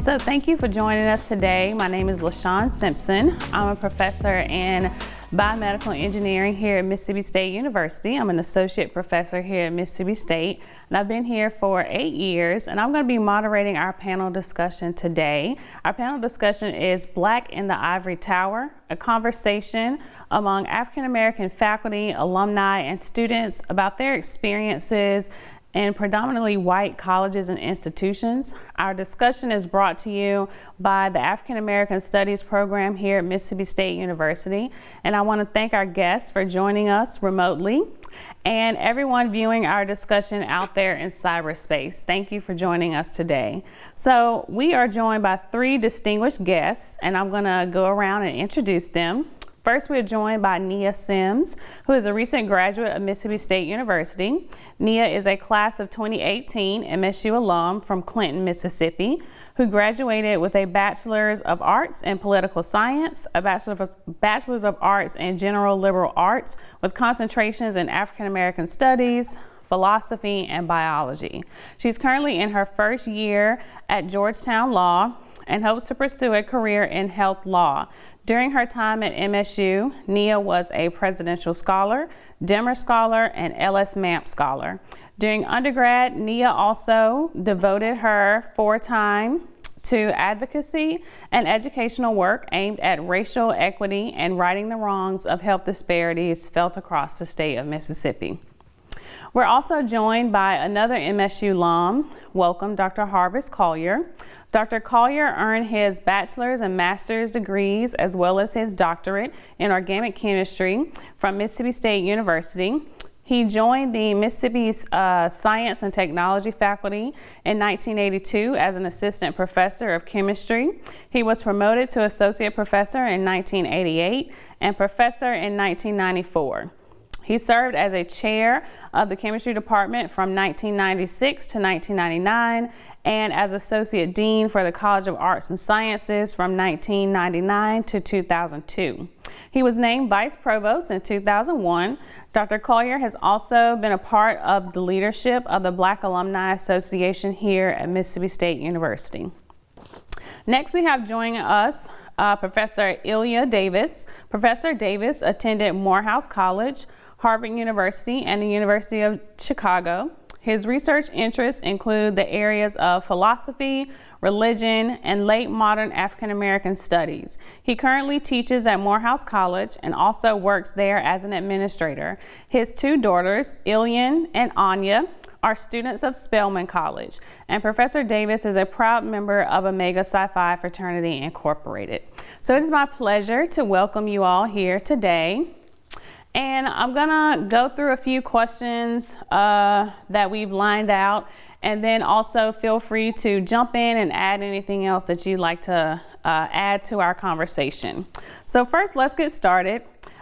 So thank you for joining us today. My name is LaShan Simpson. I'm a professor in biomedical engineering here at Mississippi State University. I'm an associate professor here at Mississippi State, and I've been here for 8 years, and I'm going to be moderating our panel discussion today. Our panel discussion is Black in the Ivory Tower, a conversation among African American faculty, alumni, and students about their experiences in predominantly white colleges and institutions. Our discussion is brought to you by the African American Studies program here at Mississippi State University. And I want to thank our guests for joining us remotely and everyone viewing our discussion out there in cyberspace. Thank you for joining us today. So we are joined by 3 distinguished guests, and I'm going to go around and introduce them. First, we're joined by Nia Sims, who is a recent graduate of Mississippi State University. Nia is a class of 2018 MSU alum from Clinton, Mississippi, who graduated with a Bachelor's of Arts in Political Science, a Bachelor's of Arts in General Liberal Arts with concentrations in African American Studies, philosophy, and biology. She's currently in her first year at Georgetown Law and hopes to pursue a career in health law. During her time at MSU, Nia was a Presidential Scholar, Demmer Scholar, and LS Mamp Scholar. During undergrad, Nia also devoted her time to advocacy and educational work aimed at racial equity and righting the wrongs of health disparities felt across the state of Mississippi. We're also joined by another MSU alum. Welcome, Dr. Harvest Collier. Dr. Collier earned his bachelor's and master's degrees as well as his doctorate in organic chemistry from Mississippi State University. He joined the Mississippi Science and Technology faculty in 1982 as an assistant professor of chemistry. He was promoted to associate professor in 1988 and professor in 1994. He served as a chair of the chemistry department from 1996 to 1999 and as associate dean for the College of Arts and Sciences from 1999 to 2002. He was named vice provost in 2001. Dr. Colyer has also been a part of the leadership of the Black Alumni Association here at Mississippi State University. Next, we have joining us Professor Nia Davis. Professor Davis attended Morehouse College, Harvard University, and the University of Chicago. His research interests include the areas of philosophy, religion, and late modern African American studies. He currently teaches at Morehouse College and also works there as an administrator. His 2 daughters, Ilian and Anya, are students of Spelman College, and Professor Davis is a proud member of Omega Psi Phi Fraternity Incorporated. So it is my pleasure to welcome you all here today. And I'm gonna go through a few questions that we've lined out, and then also feel free to jump in and add anything else that you'd like to add to our conversation. So first, let's get started.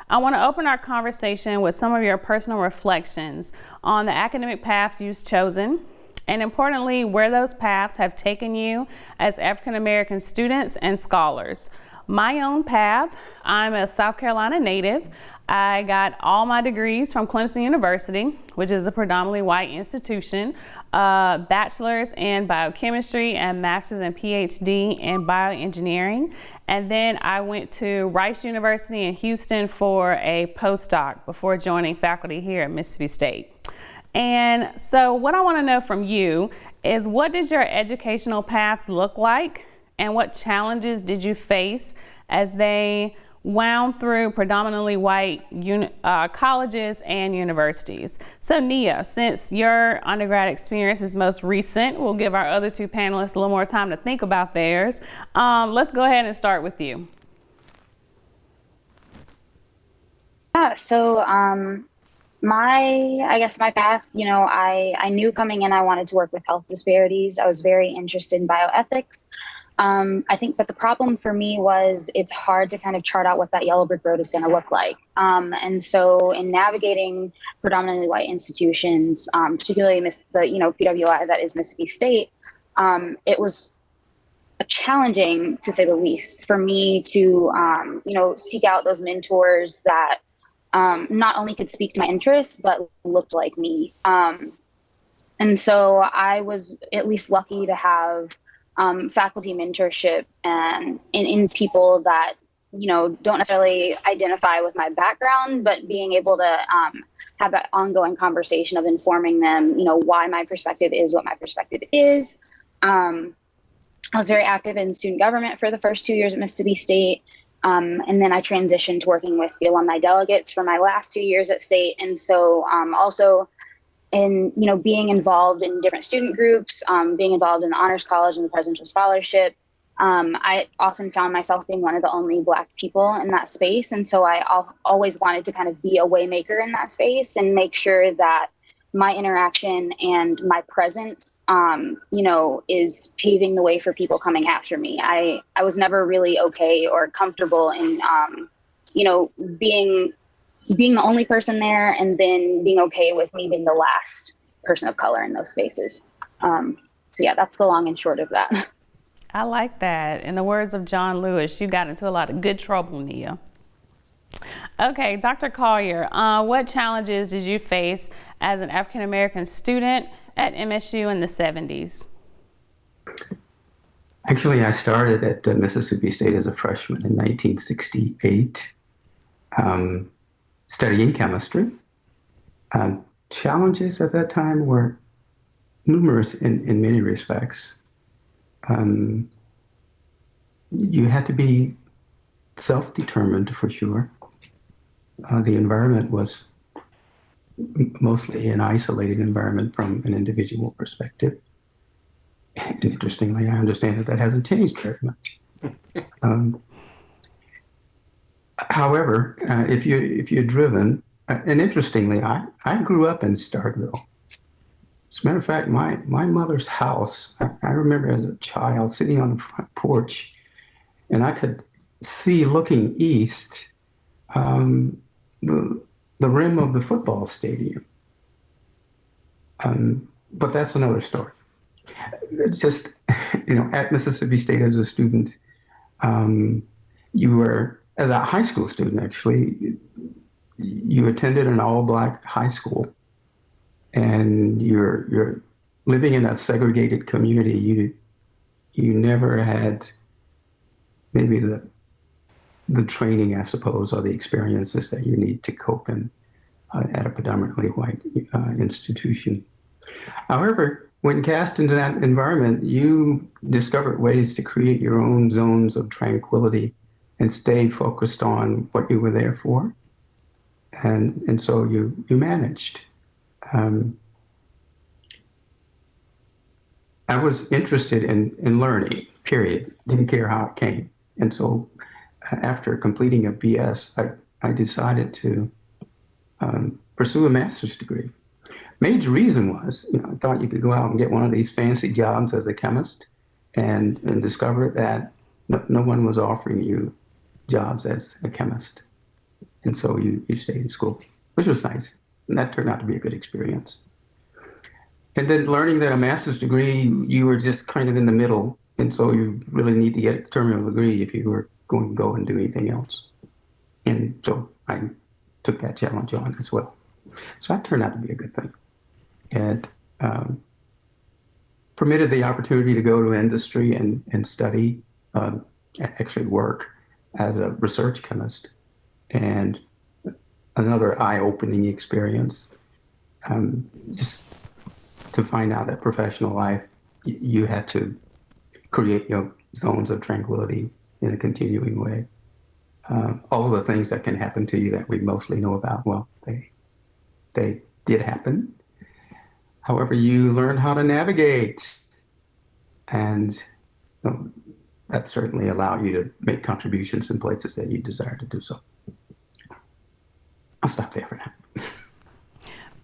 I want to open our conversation with some of your personal reflections on the academic paths you've chosen, and importantly, where those paths have taken you as African American students and scholars. My own path, I'm a South Carolina native. I got all my degrees from Clemson University, which is a predominantly white institution, bachelor's in biochemistry and master's and PhD in bioengineering. And then I went to Rice University in Houston for a postdoc before joining faculty here at Mississippi State. And so what I want to know from you is, what did your educational paths look like, and what challenges did you face as they wound through predominantly white colleges and universities? So Nia, since your undergrad experience is most recent, we'll give our other 2 panelists a little more time to think about theirs. Let's go ahead and start with you. Yeah, so my path, I knew coming in I wanted to work with health disparities. I was very interested in bioethics. I think that the problem for me was it's hard to kind of chart out what that yellow brick road is going to look like. And so in navigating predominantly white institutions, particularly the PWI that is Mississippi State, it was challenging, to say the least, for me to, seek out those mentors that not only could speak to my interests, but looked like me. And so I was at least lucky to have faculty mentorship and in people that, don't necessarily identify with my background, but being able to have that ongoing conversation of informing them, why my perspective is what my perspective is. I was very active in student government for the first 2 years at Mississippi State. And then I transitioned to working with the alumni delegates for my last 2 years at State. And so also in, being involved in different student groups, being involved in the Honors College and the Presidential Scholarship, I often found myself being one of the only Black people in that space. And so I always wanted to kind of be a waymaker in that space and make sure that my interaction and my presence, is paving the way for people coming after me. I was never really okay or comfortable in, being the only person there, and then being okay with me being the last person of color in those spaces. So yeah, that's the long and short of that. I like that. In the words of John Lewis, you got into a lot of good trouble, Nia. Okay, Dr. Collier, what challenges did you face as an African-American student at MSU in the 70s? Actually, I started at Mississippi State as a freshman in 1968, studying chemistry. Challenges at that time were numerous in many respects. You had to be self-determined for sure. The environment was mostly an isolated environment from an individual perspective. And interestingly, I understand that hasn't changed very much. However, if you're driven, and interestingly, I grew up in Starkville. As a matter of fact, my mother's house, I remember as a child sitting on the front porch, and I could see looking east the rim of the football stadium. But that's another story. Just, at Mississippi State as a student, you were, as a high school student actually, you attended an all-Black high school, and you're living in a segregated community. You never had maybe the training, I suppose, or the experiences that you need to cope in at a predominantly white institution. However, when cast into that environment, you discovered ways to create your own zones of tranquility and stay focused on what you were there for. And so you managed. I was interested in learning, period. Didn't care how it came. And so after completing a BS, I decided to pursue a master's degree. Major reason was, I thought you could go out and get one of these fancy jobs as a chemist and discover that no one was offering you jobs as a chemist. And so you stayed in school, which was nice. And that turned out to be a good experience. And then learning that a master's degree, you were just kind of in the middle. And so you really need to get a terminal degree if you were going to go and do anything else. And so I took that challenge on as well. So that turned out to be a good thing. And permitted the opportunity to go to industry and study, actually work as a research chemist. And another eye-opening experience, just to find out that professional life, you had to create your zones of tranquility in a continuing way. All the things that can happen to you that we mostly know about, well, they did happen. However, you learn how to navigate, and that certainly allowed you to make contributions in places that you desire to do so. I'll stop there for now.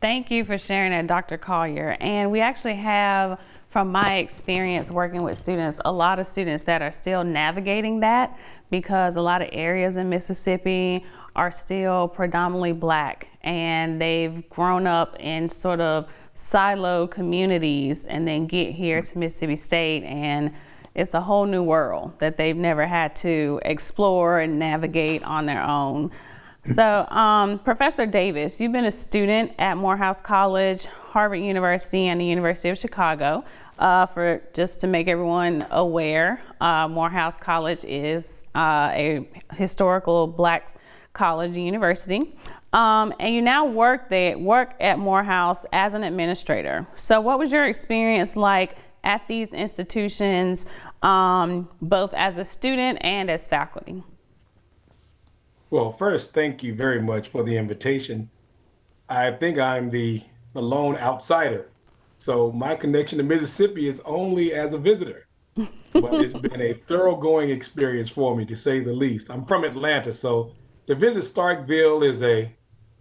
Thank you for sharing that, Dr. Collier. And we actually have, from my experience working with students, a lot of students that are still navigating that, because a lot of areas in Mississippi are still predominantly Black, and they've grown up in sort of siloed communities and then get here to Mississippi State, and it's a whole new world that they've never had to explore and navigate on their own. So, Professor Davis, you've been a student at Morehouse College, Harvard University, and the University of Chicago. For just to make everyone aware, Morehouse College is a historical Black college and university. And you now work at Morehouse as an administrator. So what was your experience like at these institutions, both as a student and as faculty? Well, first, thank you very much for the invitation. I think I'm the lone outsider. So my connection to Mississippi is only as a visitor, but it's been a thoroughgoing experience for me, to say the least. I'm from Atlanta, so to visit Starkville is a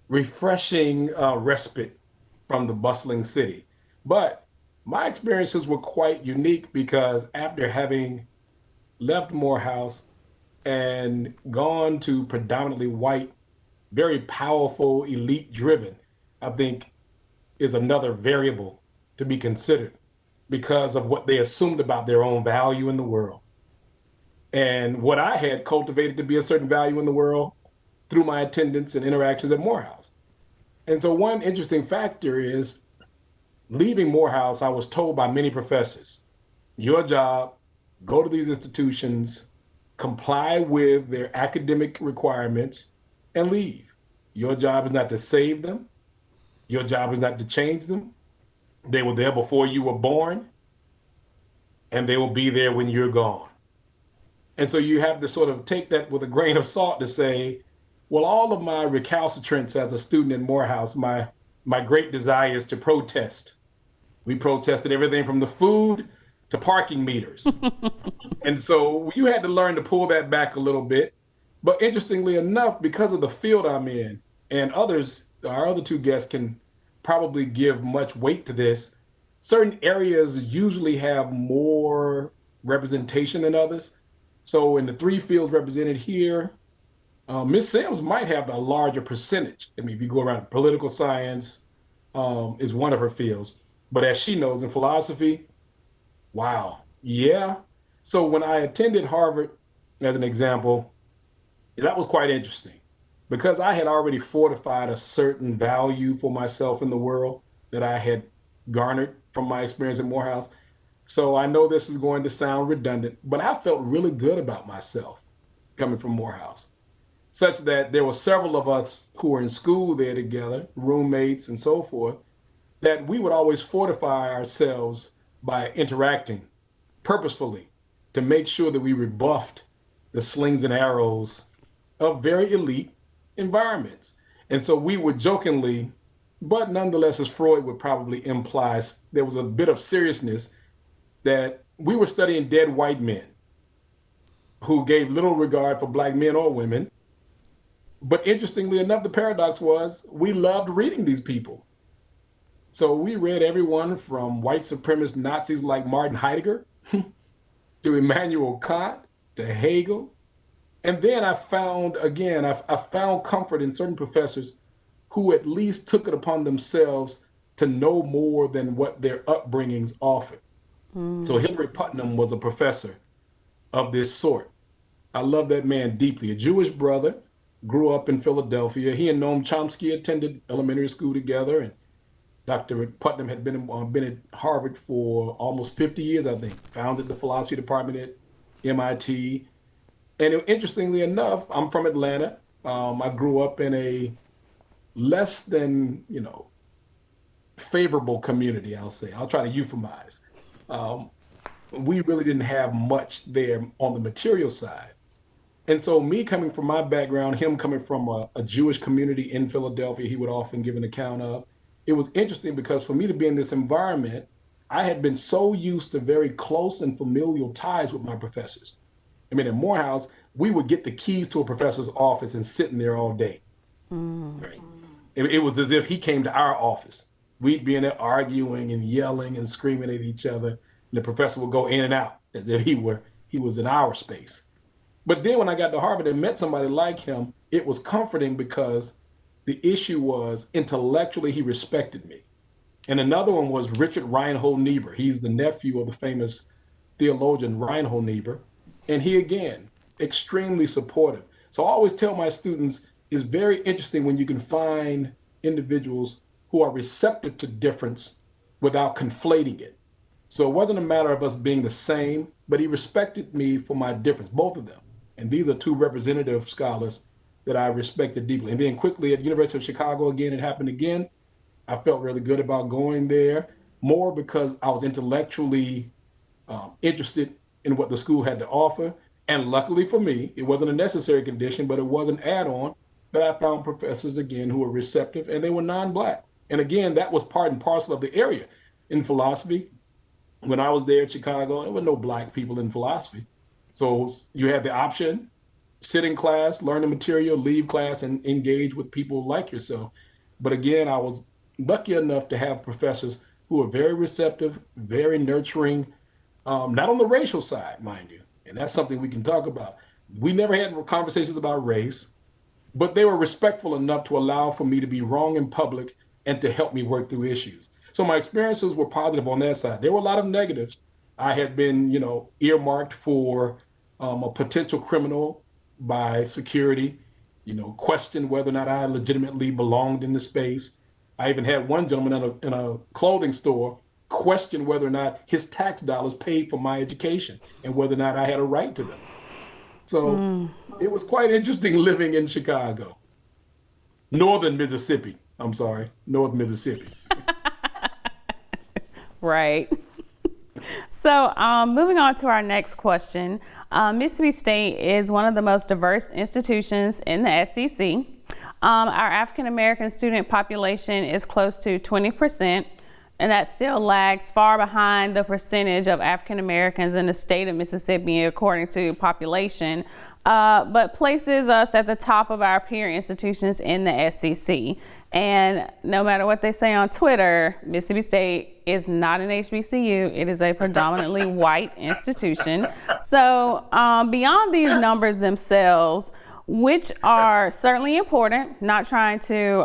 refreshing respite from the bustling city. But my experiences were quite unique because after having left Morehouse and gone to predominantly white, very powerful, elite driven, I think is another variable to be considered because of what they assumed about their own value in the world. And what I had cultivated to be a certain value in the world through my attendance and interactions at Morehouse. And so one interesting factor is leaving Morehouse, I was told by many professors, your job, go to these institutions, comply with their academic requirements, and leave. Your job is not to save them. Your job is not to change them. They were there before you were born, and they will be there when you're gone. And so you have to sort of take that with a grain of salt to say, well, all of my recalcitrance as a student in Morehouse, my great desire is to protest. We protested everything from the food to parking meters. And so you had to learn to pull that back a little bit. But interestingly enough, because of the field I'm in, and others, our other two guests can probably give much weight to this, certain areas usually have more representation than others. So in the three fields represented here, Ms. Sims might have a larger percentage. I mean, if you go around, political science is one of her fields. But as she knows, in philosophy, wow, yeah. So when I attended Harvard, as an example, that was quite interesting because I had already fortified a certain value for myself in the world that I had garnered from my experience at Morehouse. So I know this is going to sound redundant, but I felt really good about myself coming from Morehouse, such that there were several of us who were in school there together, roommates and so forth, that we would always fortify ourselves by interacting purposefully to make sure that we rebuffed the slings and arrows of very elite environments. And so we would jokingly, but nonetheless, as Freud would probably imply, there was a bit of seriousness that we were studying dead white men who gave little regard for Black men or women. But interestingly enough, the paradox was we loved reading these people. So we read everyone from white supremacist Nazis like Martin Heidegger to Immanuel Kant to Hegel. And then I found comfort in certain professors who at least took it upon themselves to know more than what their upbringings offered. So Hilary Putnam was a professor of this sort. I love that man deeply. A Jewish brother, grew up in Philadelphia. He and Noam Chomsky attended elementary school together, and Dr. Putnam had been at Harvard for almost 50 years, I think, founded the philosophy department at MIT. And interestingly enough, I'm from Atlanta. I grew up in a less than, favorable community, I'll say. I'll try to euphemize. We really didn't have much there on the material side. And so me coming from my background, him coming from a Jewish community in Philadelphia, he would often give an account of, it was interesting because for me to be in this environment, I had been so used to very close and familial ties with my professors. I mean, at Morehouse, we would get the keys to a professor's office and sit in there all day. Right? It was as if he came to our office. We'd be in there arguing and yelling and screaming at each other. And the professor would go in and out as if he was in our space. But then when I got to Harvard and met somebody like him, it was comforting because the issue was intellectually he respected me. And another one was Richard Reinhold Niebuhr. He's the nephew of the famous theologian Reinhold Niebuhr. And he, again, extremely supportive. So I always tell my students, it's very interesting when you can find individuals who are receptive to difference without conflating it. So it wasn't a matter of us being the same, but he respected me for my difference, both of them. And these are two representative scholars that I respected deeply. And then quickly at University of Chicago again, it happened again. I felt really good about going there, more because I was intellectually interested in what the school had to offer. And luckily for me, it wasn't a necessary condition, but it was an add-on that I found professors again who were receptive and they were non-Black. And again, that was part and parcel of the area in philosophy. When I was there in Chicago, there were no Black people in philosophy. So you had the option, sit in class, learn the material, leave class, and engage with people like yourself. But again, I was lucky enough to have professors who were very receptive, very nurturing, not on the racial side, mind you. And that's something we can talk about. We never had conversations about race, but they were respectful enough to allow for me to be wrong in public and to help me work through issues. So my experiences were positive on that side. There were a lot of negatives. I had been, earmarked for a potential criminal by security, questioned whether or not I legitimately belonged in the space. I even had one gentleman in a clothing store question whether or not his tax dollars paid for my education and whether or not I had a right to them. So it was quite interesting living in Chicago. North Mississippi. Right. So moving on to our next question. Mississippi State is one of the most diverse institutions in the SEC. Our African American student population is close to 20%, and that still lags far behind the percentage of African Americans in the state of Mississippi according to population, but places us at the top of our peer institutions in the SEC. And no matter what they say on Twitter, Mississippi State is not an HBCU. It is a predominantly white institution. So beyond these numbers themselves, which are certainly important, not trying to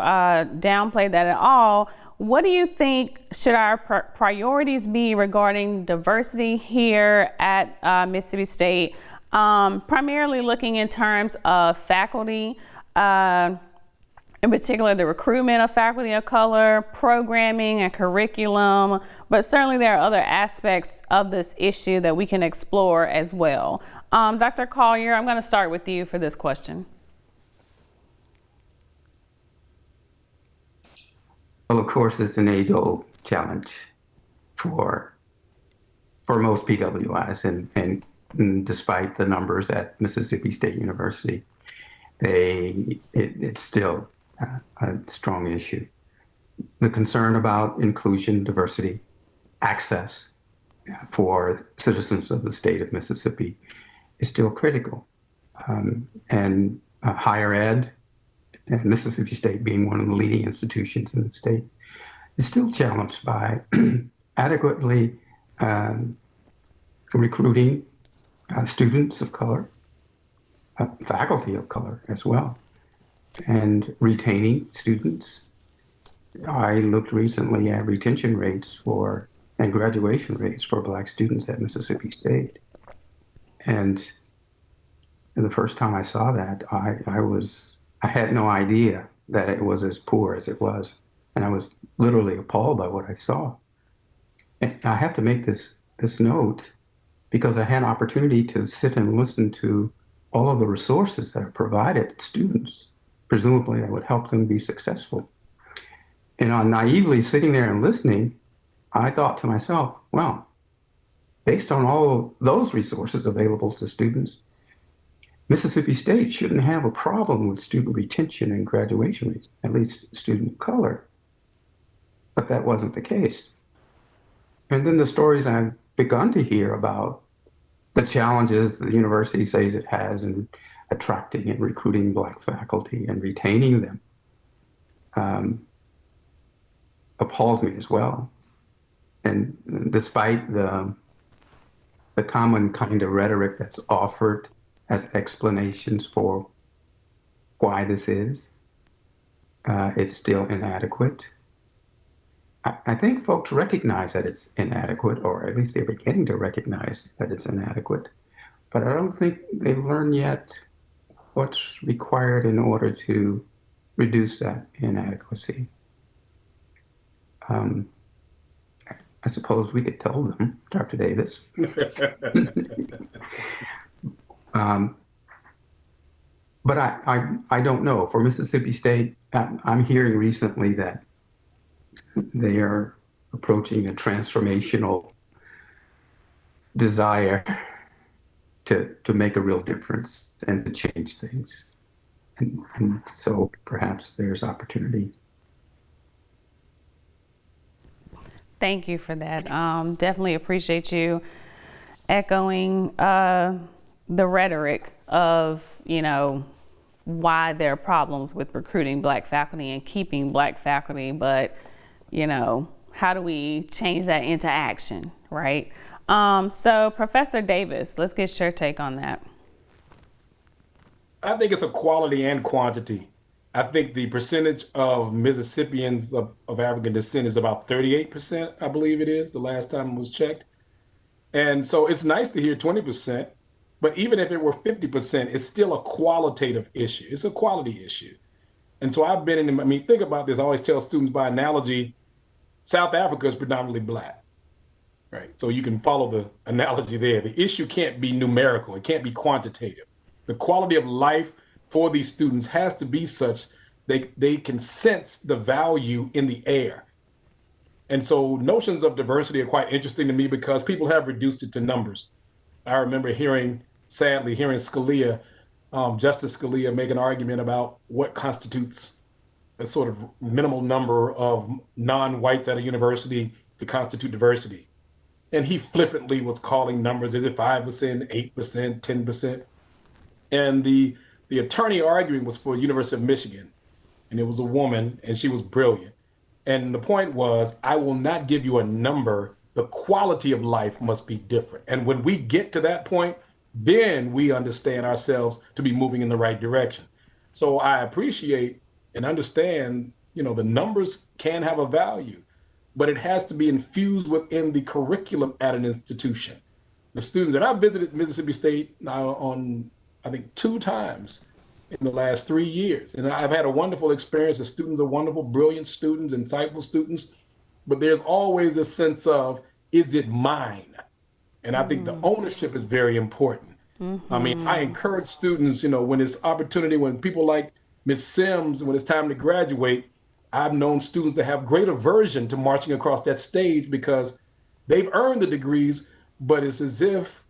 downplay that at all, what do you think should our priorities be regarding diversity here at Mississippi State, primarily looking in terms of faculty, in particular the recruitment of faculty of color, programming and curriculum, but certainly there are other aspects of this issue that we can explore as well. Dr. Collier, I'm going to start with you for this question. Well, of course, it's an age-old challenge for most PWIs, and despite the numbers at Mississippi State University, it's still a strong issue. The concern about inclusion, diversity, access for citizens of the state of Mississippi is still critical. And higher ed, and Mississippi State being one of the leading institutions in the state, is still challenged by adequately recruiting students of color, faculty of color as well, and retaining students. I looked recently at retention rates and graduation rates for Black students at Mississippi State. And the first time I saw that, I had no idea that it was as poor as it was. And I was literally appalled by what I saw. And I have to make this note because I had an opportunity to sit and listen to all of the resources that are provided to students, presumably that would help them be successful. And on naively sitting there and listening, I thought to myself, well, based on all those resources available to students, Mississippi State shouldn't have a problem with student retention and graduation rates, at least student of color. But that wasn't the case. And then the stories I've begun to hear about the challenges the university says it has in attracting and recruiting Black faculty and retaining them appalls me as well. And despite the common kind of rhetoric that's offered as explanations for why this is, it's still inadequate. I think folks recognize that it's inadequate, or at least they're beginning to recognize that it's inadequate. But I don't think they've learned yet what's required in order to reduce that inadequacy. I suppose we could tell them, Dr. Davis. But I don't know. For Mississippi State, I'm hearing recently that they are approaching a transformational desire to make a real difference and to change things. And so perhaps there's opportunity. Thank you for that. Definitely appreciate you echoing the rhetoric of, why there are problems with recruiting Black faculty and keeping Black faculty, but, how do we change that into action, right? So Professor Davis, let's get your take on that. I think it's a quality and quantity. I think the percentage of Mississippians of African descent is about 38%, I believe it is, the last time it was checked. And so it's nice to hear 20%, but even if it were 50%, it's still a qualitative issue. It's a quality issue. And so I've been in, think about this. I always tell students by analogy, South Africa is predominantly Black, right? So you can follow the analogy there. The issue can't be numerical. It can't be quantitative. The quality of life for these students has to be such they can sense the value in the air. And so notions of diversity are quite interesting to me because people have reduced it to numbers. I remember sadly hearing Collier, Justice Collier, make an argument about what constitutes a sort of minimal number of non-whites at a university to constitute diversity. And he flippantly was calling numbers, is it 5%, 8%, 10%? And the attorney arguing was for the University of Michigan. And it was a woman, and she was brilliant. And the point was, I will not give you a number. The quality of life must be different. And when we get to that point, then we understand ourselves to be moving in the right direction. So I appreciate and understand, the numbers can have a value, but it has to be infused within the curriculum at an institution. The students that I've visited Mississippi State now on, I think, 2 times in the last 3 years. And I've had a wonderful experience. The students are wonderful, brilliant students, insightful students, but there's always a sense of, is it mine? And I think the ownership is very important. Mm-hmm. I encourage students, when it's opportunity, when people like Ms. Sims, when it's time to graduate, I've known students that have great aversion to marching across that stage because they've earned the degrees, but it's as if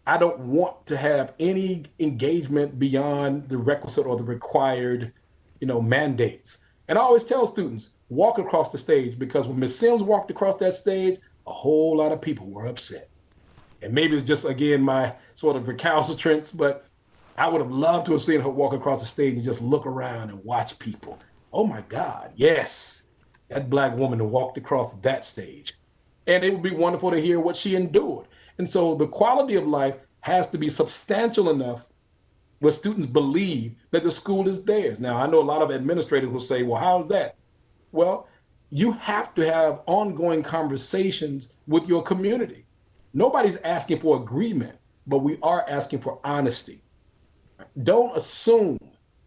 I don't want to have any engagement beyond the requisite or the required, mandates. And I always tell students, walk across the stage, because when Ms. Sims walked across that stage, a whole lot of people were upset. And maybe it's just, again, my sort of recalcitrance, but I would have loved to have seen her walk across the stage and just look around and watch people. Oh my God, yes, that Black woman who walked across that stage. And it would be wonderful to hear what she endured. And so the quality of life has to be substantial enough where students believe that the school is theirs. Now, I know a lot of administrators will say, well, how is that? Well, you have to have ongoing conversations with your community. Nobody's asking for agreement, but we are asking for honesty. Don't assume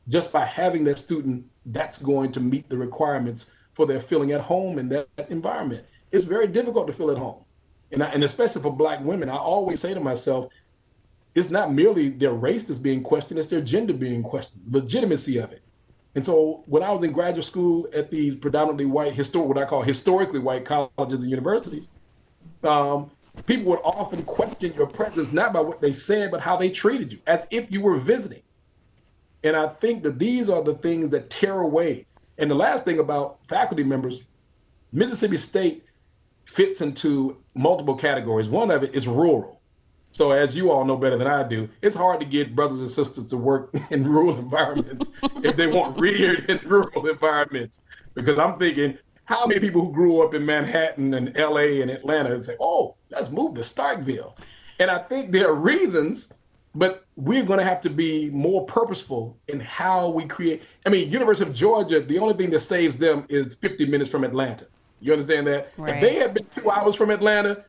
just by having that student that's going to meet the requirements for their feeling at home in that environment. It's very difficult to feel at home. And especially for Black women, I always say to myself, it's not merely their race that's being questioned, it's their gender being questioned, legitimacy of it. And so when I was in graduate school at these predominantly white, what I call historically white colleges and universities, people would often question your presence, not by what they said, but how they treated you, as if you were visiting. And I think that these are the things that tear away. And the last thing about faculty members, Mississippi State fits into multiple categories. One of it is rural. So as you all know better than I do, it's hard to get brothers and sisters to work in rural environments if they weren't reared in rural environments. Because I'm thinking, how many people who grew up in Manhattan and LA and Atlanta say, oh, let's move to Starkville. And I think there are reasons, but we're going to have to be more purposeful in how we create. University of Georgia, the only thing that saves them is 50 minutes from Atlanta. You understand that? Right. If they had been 2 hours from Atlanta,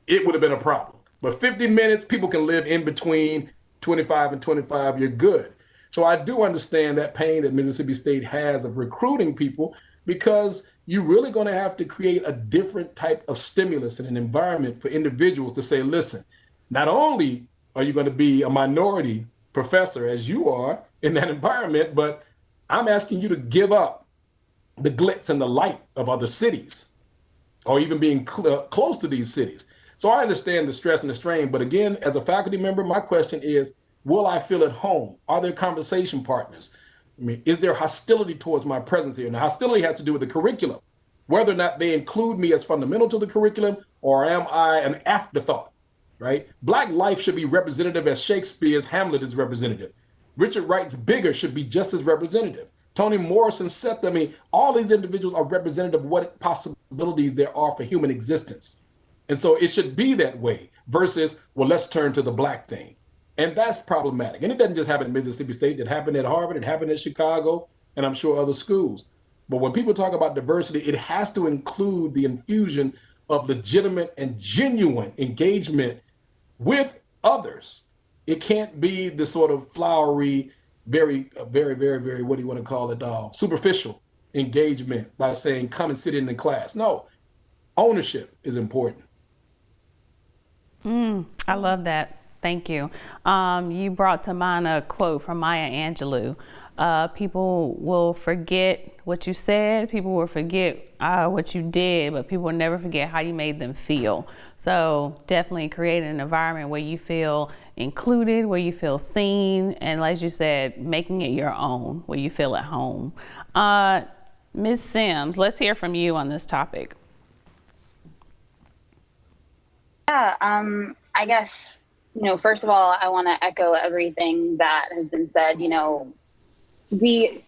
it would have been a problem. But 50 minutes, people can live in between 25 and 25, you're good. So I do understand that pain that Mississippi State has of recruiting people, because you're really going to have to create a different type of stimulus and an environment for individuals to say, listen, not only are you going to be a minority professor as you are in that environment, but I'm asking you to give up the glitz and the light of other cities, or even being close to these cities. So I understand the stress and the strain, but again, as a faculty member, my question is, will I feel at home? Are there conversation partners? I mean, is there hostility towards my presence here? And the hostility has to do with the curriculum, whether or not they include me as fundamental to the curriculum, or am I an afterthought, right? Black life should be representative as Shakespeare's Hamlet is representative. Richard Wright's Bigger should be just as representative. Toni Morrison said, I mean, all these individuals are representative of what possibilities there are for human existence. And so it should be that way versus, well, let's turn to the Black thing. And that's problematic. And it doesn't just happen at Mississippi State. It happened at Harvard. It happened at Chicago, and I'm sure other schools. But when people talk about diversity, it has to include the infusion of legitimate and genuine engagement with others. It can't be the sort of flowery, very, what do you want to call it, superficial engagement by saying, come and sit in the class. No, ownership is important. I love that. Thank you. You brought to mind a quote from Maya Angelou. People will forget what you said, people will forget what you did, but people will never forget how you made them feel. So definitely create an environment where you feel included, where you feel seen, and as you said, making it your own, where you feel at home. Ms. Sims, let's hear from you on this topic. Yeah, I guess, first of all, I want to echo everything that has been said. The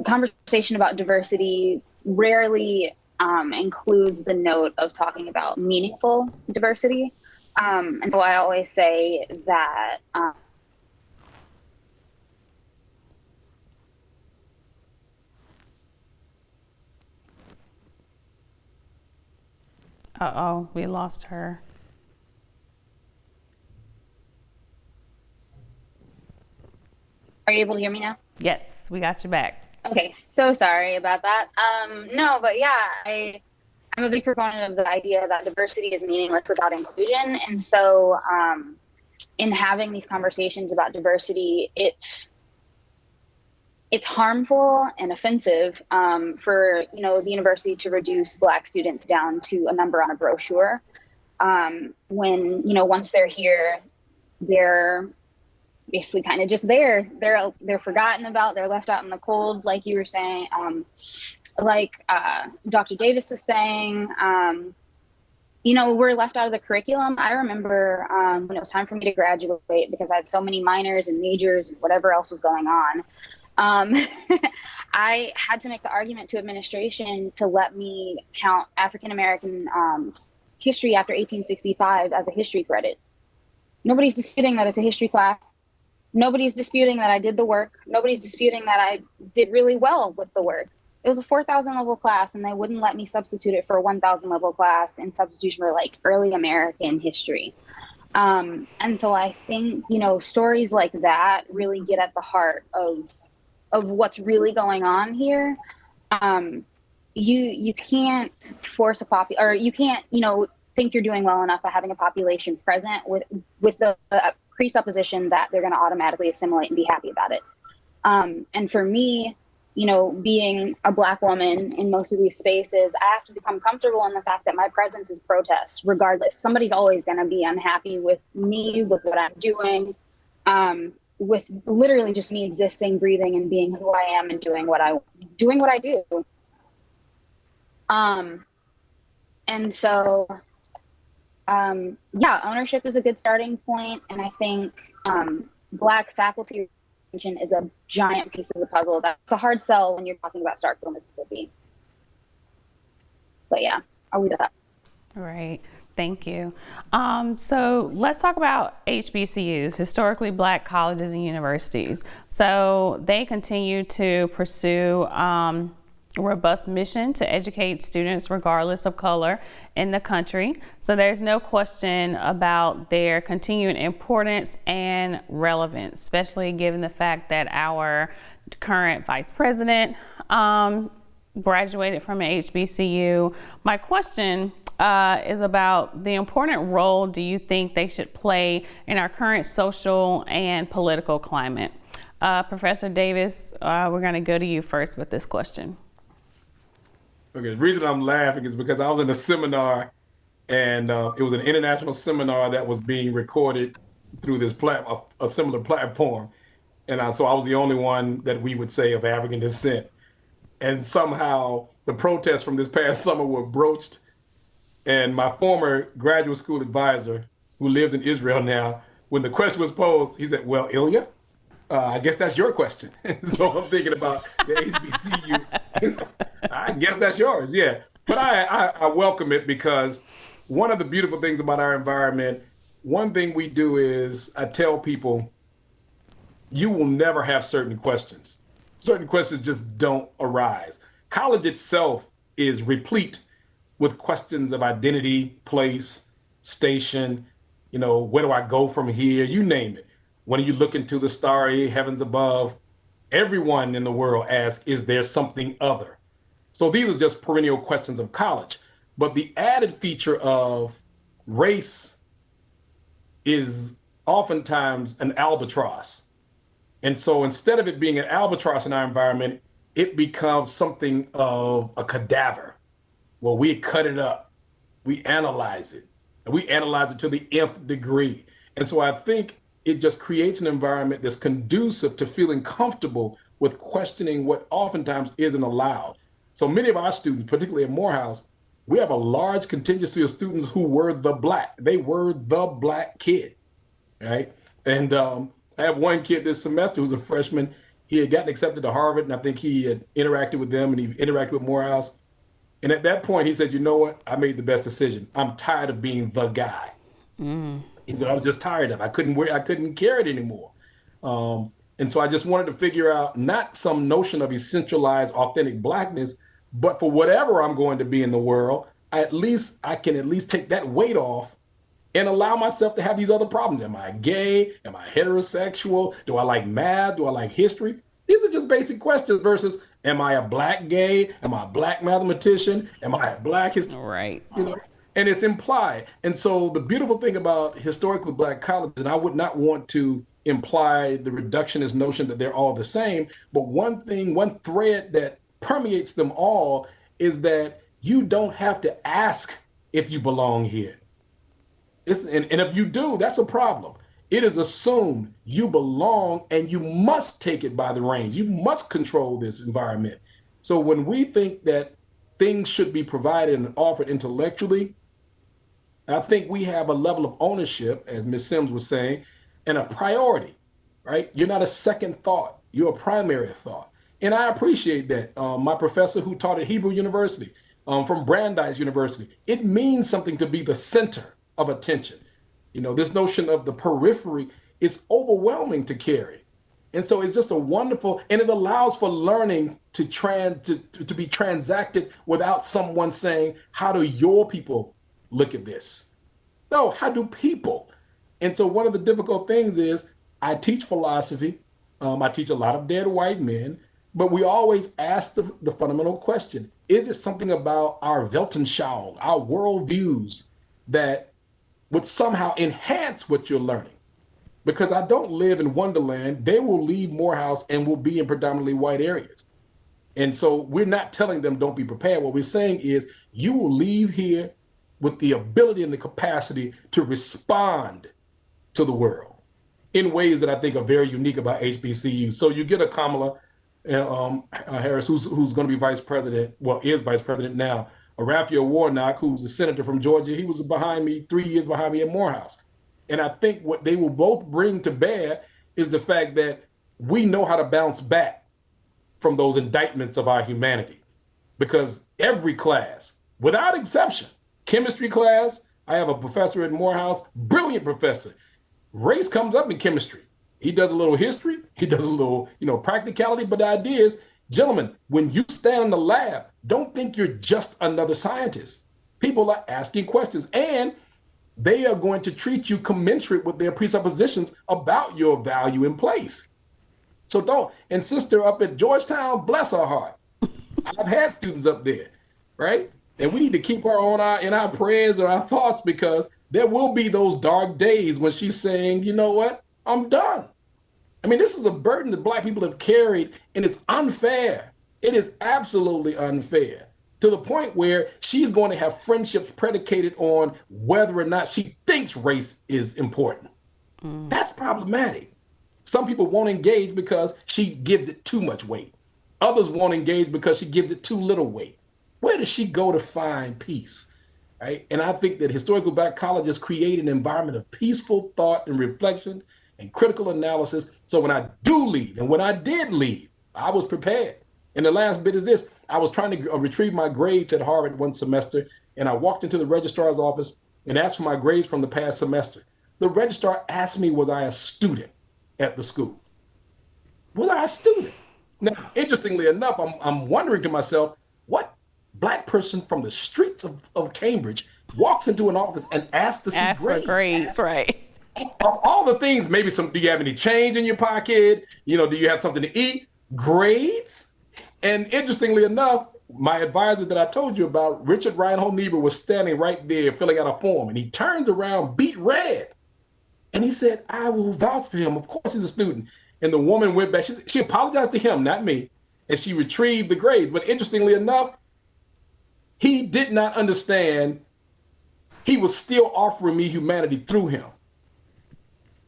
conversation about diversity rarely includes the note of talking about meaningful diversity. And so I always say that Uh-oh, we lost her. Are you able to hear me now? Yes, we got you back. Okay, so sorry about that. No, but yeah, I'm a big proponent of the idea that diversity is meaningless without inclusion. And so in having these conversations about diversity, it's harmful and offensive for, the university to reduce Black students down to a number on a brochure. When, once they're here, they're basically kind of just there. They're forgotten about. They're left out in the cold, like you were saying. Like Dr. Davis was saying, we're left out of the curriculum. I remember when it was time for me to graduate, because I had so many minors and majors and whatever else was going on. I had to make the argument to administration to let me count African-American history after 1865 as a history credit. Nobody's disputing that it's a history class. Nobody's disputing that I did the work. Nobody's disputing that I did really well with the work. It was a 4,000 level class, and they wouldn't let me substitute it for a 1,000 level class in substitution for like early American history. And so I think, stories like that really get at the heart of what's really going on here. You can't force you can't, think you're doing well enough by having a population present with the presupposition that they're going to automatically assimilate and be happy about it. And for me, being a Black woman in most of these spaces, I have to become comfortable in the fact that my presence is protest, regardless. Somebody's always going to be unhappy with me, with what I'm doing, with literally just me existing, breathing, and being who I am and doing what I do. And so, ownership is a good starting point. And I think Black faculty retention is a giant piece of the puzzle. That's a hard sell when you're talking about Starkville, Mississippi. But yeah, I'll leave it at that. Right. Thank you. So let's talk about HBCUs, historically Black colleges and universities. So they continue to pursue a robust mission to educate students regardless of color in the country. So there's no question about their continuing importance and relevance, especially given the fact that our current vice president graduated from an HBCU. My question is about the important role do you think they should play in our current social and political climate? Professor Davis, we're going to go to you first with this question. Okay, the reason I'm laughing is because I was in a seminar, and it was an international seminar that was being recorded through this a similar platform. And so I was the only one that we would say of African descent. And somehow the protests from this past summer were broached. And my former graduate school advisor, who lives in Israel now, when the question was posed, he said, well, Ilya, I guess that's your question. So I'm thinking about the HBCU. I guess that's yours, yeah. But I welcome it because one of the beautiful things about our environment, one thing we do is I tell people, you will never have certain questions. Certain questions just don't arise. College itself is replete with questions of identity, place, station, where do I go from here? You name it. When you look into the starry heavens above, everyone in the world asks, is there something other? So these are just perennial questions of college. But the added feature of race is oftentimes an albatross. And so instead of it being an albatross in our environment, it becomes something of a cadaver. Well, we cut it up, we analyze it, and we analyze it to the nth degree. And so I think it just creates an environment that's conducive to feeling comfortable with questioning what oftentimes isn't allowed. So many of our students, particularly at Morehouse, we have a large contingency of students who were they were the black kid, right? And I have one kid this semester who's a freshman. He had gotten accepted to Harvard, and I think he had interacted with them, and he interacted with Morehouse. And at that point, he said, you know what? I made the best decision. I'm tired of being the guy. He said, I was just tired of it. I couldn't carry it anymore. And so I just wanted to figure out not some notion of essentialized, authentic blackness, but for whatever I'm going to be in the world, I can at least take that weight off and allow myself to have these other problems. Am I gay? Am I heterosexual? Do I like math? Do I like history? These are just basic questions versus, am I a black gay? Am I a black mathematician? Am I a black historian? Right. And it's implied. And so the beautiful thing about historically black colleges, and I would not want to imply the reductionist notion that they're all the same, but one thread that permeates them all is that you don't have to ask if you belong here. And if you do, that's a problem. It is assumed you belong and you must take it by the reins. You must control this environment. So when we think that things should be provided and offered intellectually, I think we have a level of ownership, as Ms. Sims was saying, and a priority, right? You're not a second thought, you're a primary thought. And I appreciate that. My professor who taught at Hebrew University, from Brandeis University, it means something to be the center of attention. This notion of the periphery is overwhelming to carry. And so it's just a wonderful, and it allows for learning to be transacted without someone saying, how do your people look at this? No, how do people? And so one of the difficult things is I teach philosophy. I teach a lot of dead white men, but we always ask the fundamental question, is it something about our Weltanschauung, our worldviews that would somehow enhance what you're learning? Because I don't live in Wonderland. They will leave Morehouse and will be in predominantly white areas. And so we're not telling them don't be prepared. What we're saying is you will leave here with the ability and the capacity to respond to the world in ways that I think are very unique about HBCU. So you get a Kamala Harris, who's going to be vice president, is vice president now, a Raphael Warnock, who's a senator from Georgia. He was 3 years behind me at Morehouse. And I think what they will both bring to bear is the fact that we know how to bounce back from those indictments of our humanity. Because every class, without exception, chemistry class, I have a professor at Morehouse, brilliant professor. Race comes up in chemistry. He does a little history, he does a little, practicality, but the idea is, gentlemen, when you stand in the lab, don't think you're just another scientist. People are asking questions, and they are going to treat you commensurate with their presuppositions about your value in place. So don't. And sister up at Georgetown, bless her heart. I've had students up there, right? And we need to keep her on in our prayers or our thoughts, because there will be those dark days when she's saying, you know what, I'm done. I mean, this is a burden that Black people have carried, and it's unfair. It is absolutely unfair, to the point where she's going to have friendships predicated on whether or not she thinks race is important. That's problematic. Some people won't engage because she gives it too much weight. Others won't engage because she gives it too little weight. Where does she go to find peace? Right? And I think that historical Black colleges create an environment of peaceful thought and reflection and critical analysis. So when I do leave, and when I did leave, I was prepared. And the last bit is this. I was trying to retrieve my grades at Harvard one semester, and I walked into the registrar's office and asked for my grades from the past semester. The registrar asked me, was I a student at the school? Was I a student? Now, interestingly enough, I'm wondering to myself, what Black person from the streets of Cambridge walks into an office and asks to see Ask grades? for grades, right? Of all the things, maybe do you have any change in your pocket? Do you have something to eat? Grades? And interestingly enough, my advisor that I told you about, Richard Reinhold Niebuhr, was standing right there filling out a form, and he turns around, beat red. And he said, I will vouch for him. Of course he's a student. And the woman went back. She apologized to him, not me. And she retrieved the grades. But interestingly enough, he did not understand he was still offering me humanity through him.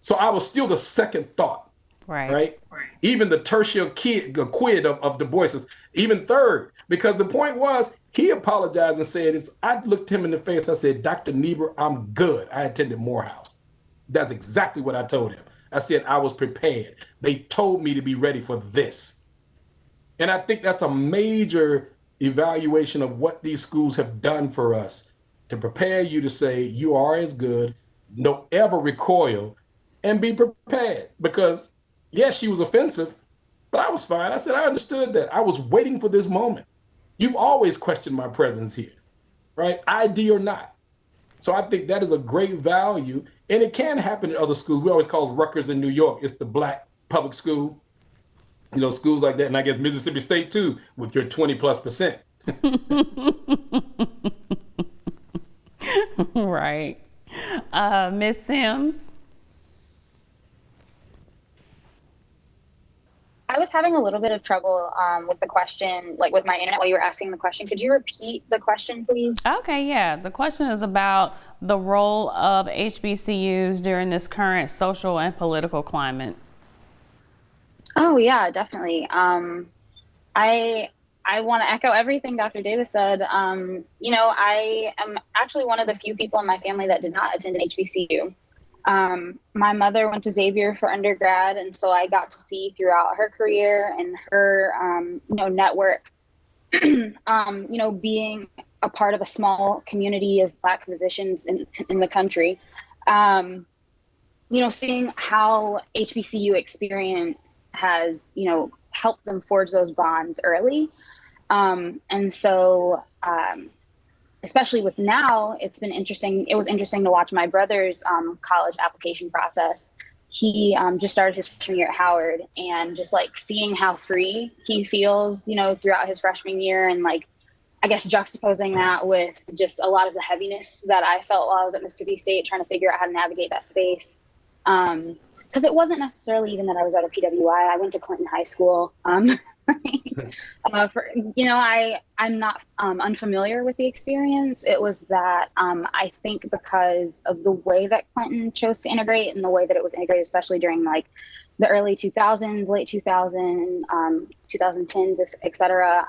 So I was still the second thought, right? Even the tertiary quid of Du Bois's, even third, because the point was, he apologized and said, I looked him in the face. I said, Dr. Niebuhr, I'm good. I attended Morehouse. That's exactly what I told him. I said, I was prepared. They told me to be ready for this. And I think that's a major evaluation of what these schools have done for us, to prepare you to say you are as good, don't ever recoil, and be prepared. Because yes, she was offensive, but I was fine. I said, I understood that. I was waiting for this moment. You've always questioned my presence here, right? ID or not. So I think that is a great value, and it can happen in other schools. We always call Rutgers in New York, it's the Black public school, schools like that. And I guess Mississippi State too, with your 20+%. Right. Ms. Sims? I was having a little bit of trouble with the question, like with my internet while you were asking the question. Could you repeat the question, please? Okay, yeah. The question is about the role of HBCUs during this current social and political climate. Oh, yeah, definitely. I want to echo everything Dr. Davis said. I am actually one of the few people in my family that did not attend an HBCU. My mother went to Xavier for undergrad, and so I got to see throughout her career and her, network, being a part of a small community of Black physicians in the country, seeing how HBCU experience has, helped them forge those bonds early. And so, especially with now, it's been interesting. It was interesting to watch my brother's college application process. He just started his freshman year at Howard, and just like seeing how free he feels, throughout his freshman year, and like, I guess juxtaposing that with just a lot of the heaviness that I felt while I was at Mississippi State, trying to figure out how to navigate that space. Because it wasn't necessarily even that I was at a PWI. I went to Clinton High School. I'm not unfamiliar with the experience. It was that I think because of the way that Clinton chose to integrate, and the way that it was integrated, especially during like the early 2000s, late 2000s, 2010s, et cetera,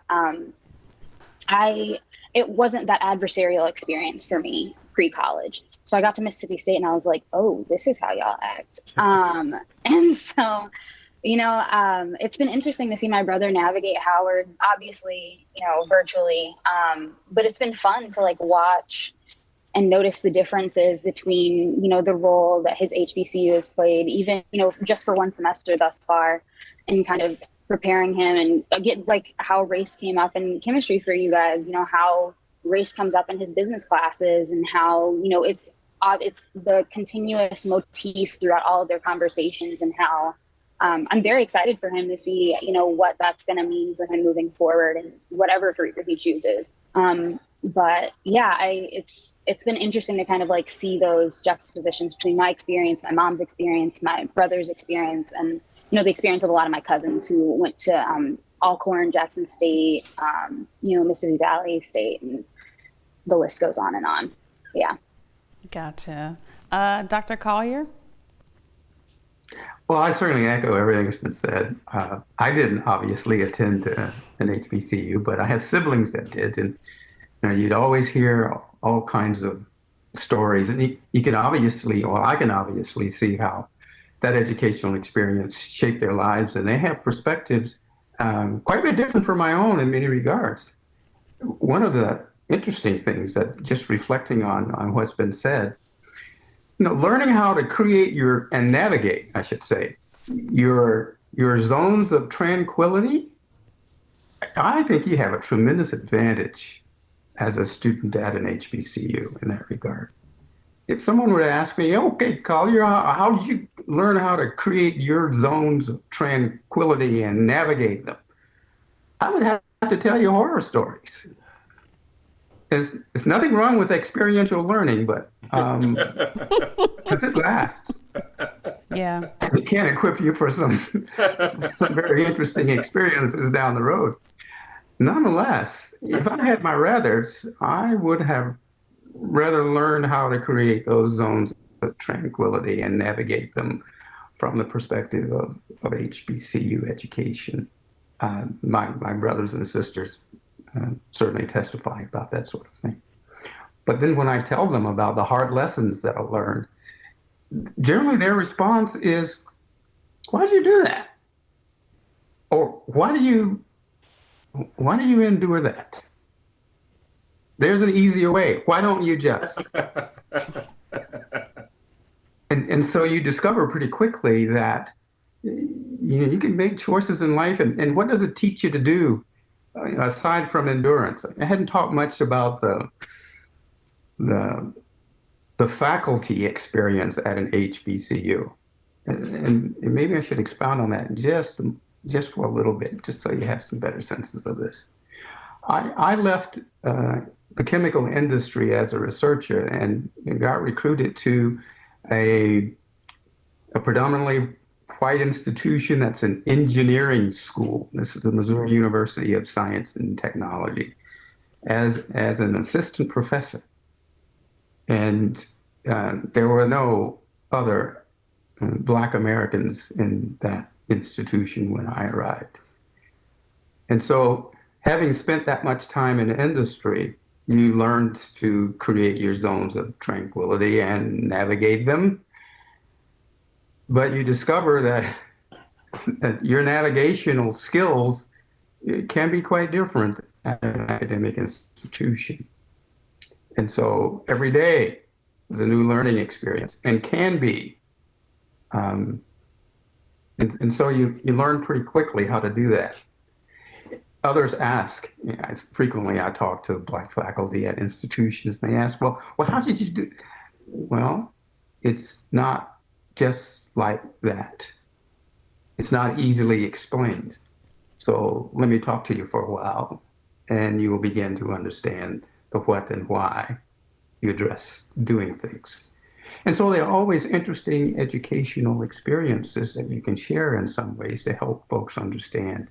it wasn't that adversarial experience for me pre-college. So I got to Mississippi State and I was like, oh, this is how y'all act. And so, it's been interesting to see my brother navigate Howard, obviously, virtually. But it's been fun to like watch and notice the differences between, the role that his HBCU has played, even, just for one semester thus far, and kind of preparing him, and again, like how race came up in chemistry for you guys, how race comes up in his business classes, and how, it's the continuous motif throughout all of their conversations, and how I'm very excited for him to see, what that's going to mean for him moving forward and whatever career he chooses. But yeah, it's been interesting to kind of like see those juxtapositions between my experience, my mom's experience, my brother's experience, and the experience of a lot of my cousins who went to Alcorn, Jackson State, Mississippi Valley State, and the list goes on and on. Yeah. Gotcha. Dr. Collier? Well, I certainly echo everything that's been said. I didn't obviously attend an HBCU, but I have siblings that did, and you'd always hear all kinds of stories, and you can obviously, well, I can obviously see how that educational experience shaped their lives, and they have perspectives quite a bit different from my own in many regards. One of the interesting things that, just reflecting on what's been said, learning how to create and navigate, I should say, your zones of tranquility, I think you have a tremendous advantage as a student at an HBCU in that regard. If someone were to ask me, okay, Collier, how did you learn how to create your zones of tranquility and navigate them? I would have to tell you horror stories. There's nothing wrong with experiential learning, but because it lasts. Yeah. It can equip you for some very interesting experiences down the road. Nonetheless, if I had my rathers, I would have rather learned how to create those zones of tranquility and navigate them from the perspective of HBCU education. My brothers and sisters certainly testify about that sort of thing. But then when I tell them about the hard lessons that I learned, generally their response is, why did you do that? Or why do you endure that? There's an easier way. Why don't you just? And so you discover pretty quickly that you can make choices in life. And what does it teach you to do aside from endurance? I hadn't talked much about the faculty experience at an HBCU. And maybe I should expound on that just for a little bit, just so you have some better senses of this. I left the chemical industry as a researcher and got recruited to a predominantly white institution that's an engineering school. This is the Missouri University of Science and Technology as an assistant professor. And there were no other Black Americans in that institution when I arrived. And so having spent that much time in the industry, you learned to create your zones of tranquility and navigate them. But you discover that your navigational skills can be quite different at an academic institution. And so every day is a new learning experience and can be. And so you learn pretty quickly how to do that. Others ask, frequently I talk to Black faculty at institutions, and they ask, well, how did you do it? Well, it's not just like that. It's not easily explained. So let me talk to you for a while, and you will begin to understand the what and why you address doing things. And so there are always interesting educational experiences that you can share in some ways to help folks understand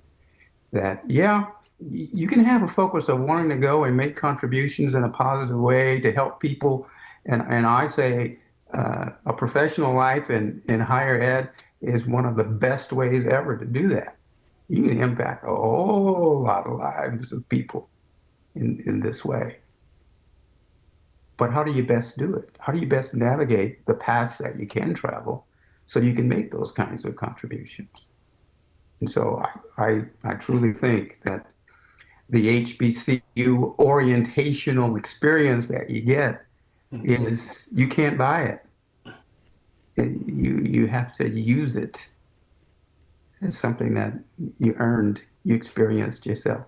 that, yeah, you can have a focus of wanting to go and make contributions in a positive way to help people. And I say a professional life in higher ed is one of the best ways ever to do that. You can impact a whole lot of lives of people in this way. But how do you best do it? How do you best navigate the paths that you can travel so you can make those kinds of contributions? And so I truly think that the HBCU orientational experience that you get is, you can't buy it. You have to use it. It's something that you earned, you experienced yourself.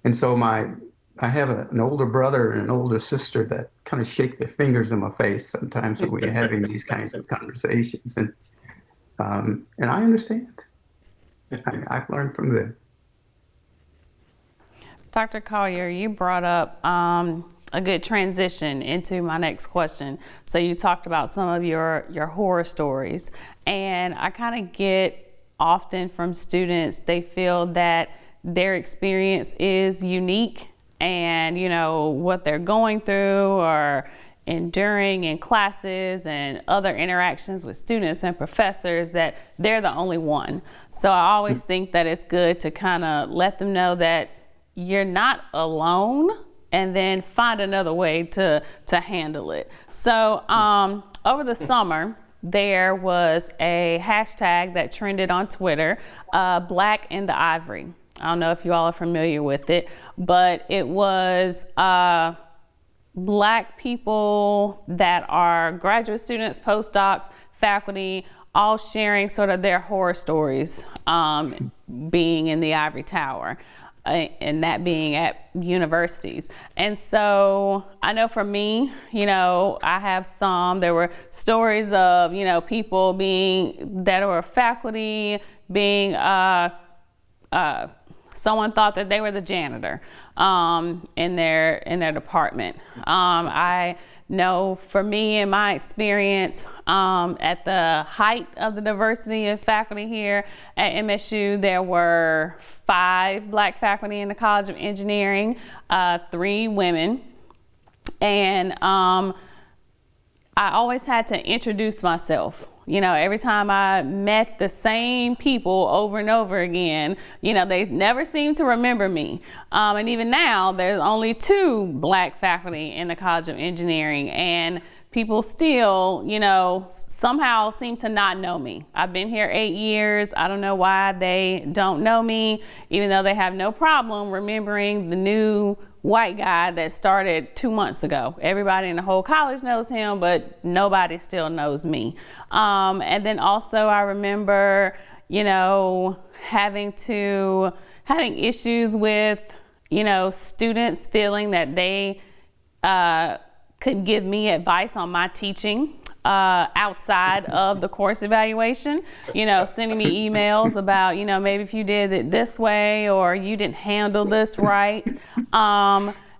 And so I have an older brother and an older sister that kind of shake their fingers in my face sometimes when we're having these kinds of conversations. And And I understand. I've learned from them. Dr. Collier, you brought up a good transition into my next question. So you talked about some of your horror stories, and I kind of get often from students, they feel that their experience is unique, and what they're going through or enduring in classes and other interactions with students and professors, that they're the only one. So I always think that it's good to kind of let them know that you're not alone, and then find another way to handle it. So over the summer, there was a hashtag that trended on Twitter, Black in the Ivory. I don't know if you all are familiar with it, but it was Black people that are graduate students, postdocs, faculty, all sharing sort of their horror stories being in the ivory tower. And that being at universities. And so I know for me, I have there were stories of, people that were faculty being, someone thought that they were the janitor in their department. I know for me, in my experience, at the height of the diversity of faculty here at MSU, there were 5 Black faculty in the College of Engineering, 3 women. And I always had to introduce myself. Every time I met the same people over and over again, they never seemed to remember me. And even now, there's only 2 Black faculty in the College of Engineering, and people still, somehow seem to not know me. I've been here 8 years. I don't know why they don't know me, even though they have no problem remembering the new white guy that started 2 months ago. Everybody in the whole college knows him, but nobody still knows me. And then also I remember, having issues with, students feeling that they could give me advice on my teaching outside of the course evaluation, sending me emails about, maybe if you did it this way or you didn't handle this right.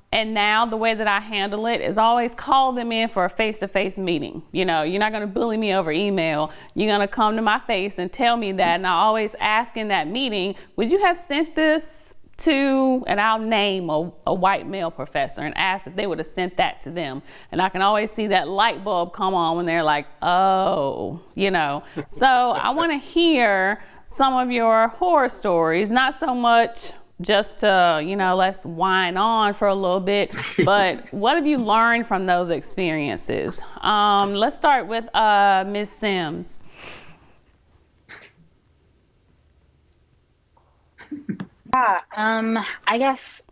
And now the way that I handle it is always call them in for a face-to-face meeting. You're not going to bully me over email. You're going to come to my face and tell me that. And I always ask in that meeting, would you have sent this to, and I'll name a white male professor and ask if they would have sent that to them. And I can always see that light bulb come on when they're like, oh, So I want to hear some of your horror stories, not so much just to, let's whine on for a little bit, but what have you learned from those experiences? Let's start with Ms. Sims. Yeah, I guess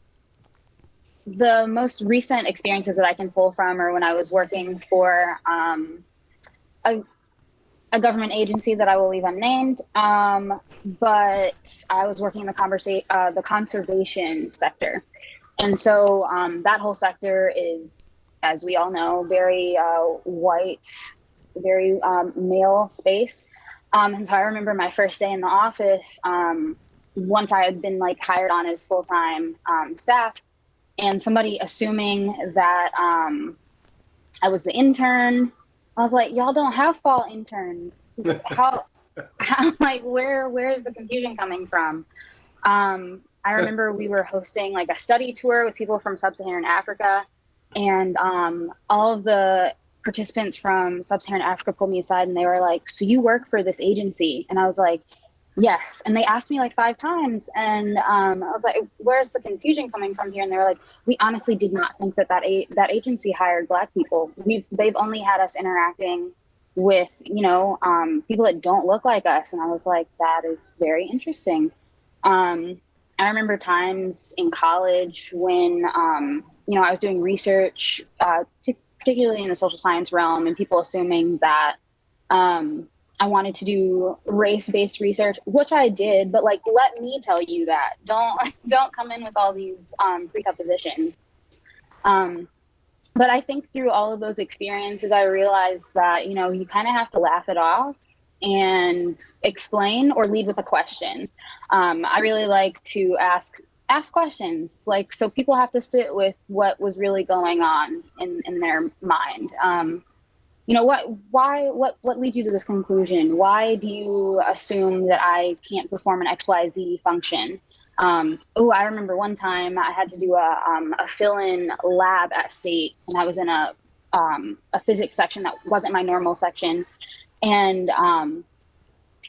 the most recent experiences that I can pull from are when I was working for a government agency that I will leave unnamed, but I was working in the conservation sector. And so that whole sector is, as we all know, very white, very male space. And so I remember my first day in the office, once I had been hired on as full-time staff, and somebody assuming that I was the intern. I was like, y'all don't have fall interns. How where is the confusion coming from? I remember we were hosting a study tour with people from sub-Saharan Africa, and all of the participants from sub-Saharan Africa pulled me aside and they were like, so you work for this agency? And I was like, yes. And they asked me 5 times, and I was like, where's the confusion coming from here? And they were like, we honestly did not think that agency hired Black people. They've only had us interacting with, people that don't look like us. And I was like, that is very interesting. I remember times in college when, I was doing research, particularly in the social science realm, and people assuming that, I wanted to do race-based research, which I did, but let me tell you that. Don't come in with all these presuppositions. But I think through all of those experiences, I realized that, you kind of have to laugh it off and explain or lead with a question. I really like to ask questions, like, so people have to sit with what was really going on in their mind. What leads you to this conclusion? Why do you assume that I can't perform an XYZ function? I remember one time I had to do a fill-in lab at State, and I was in a physics section that wasn't my normal section. And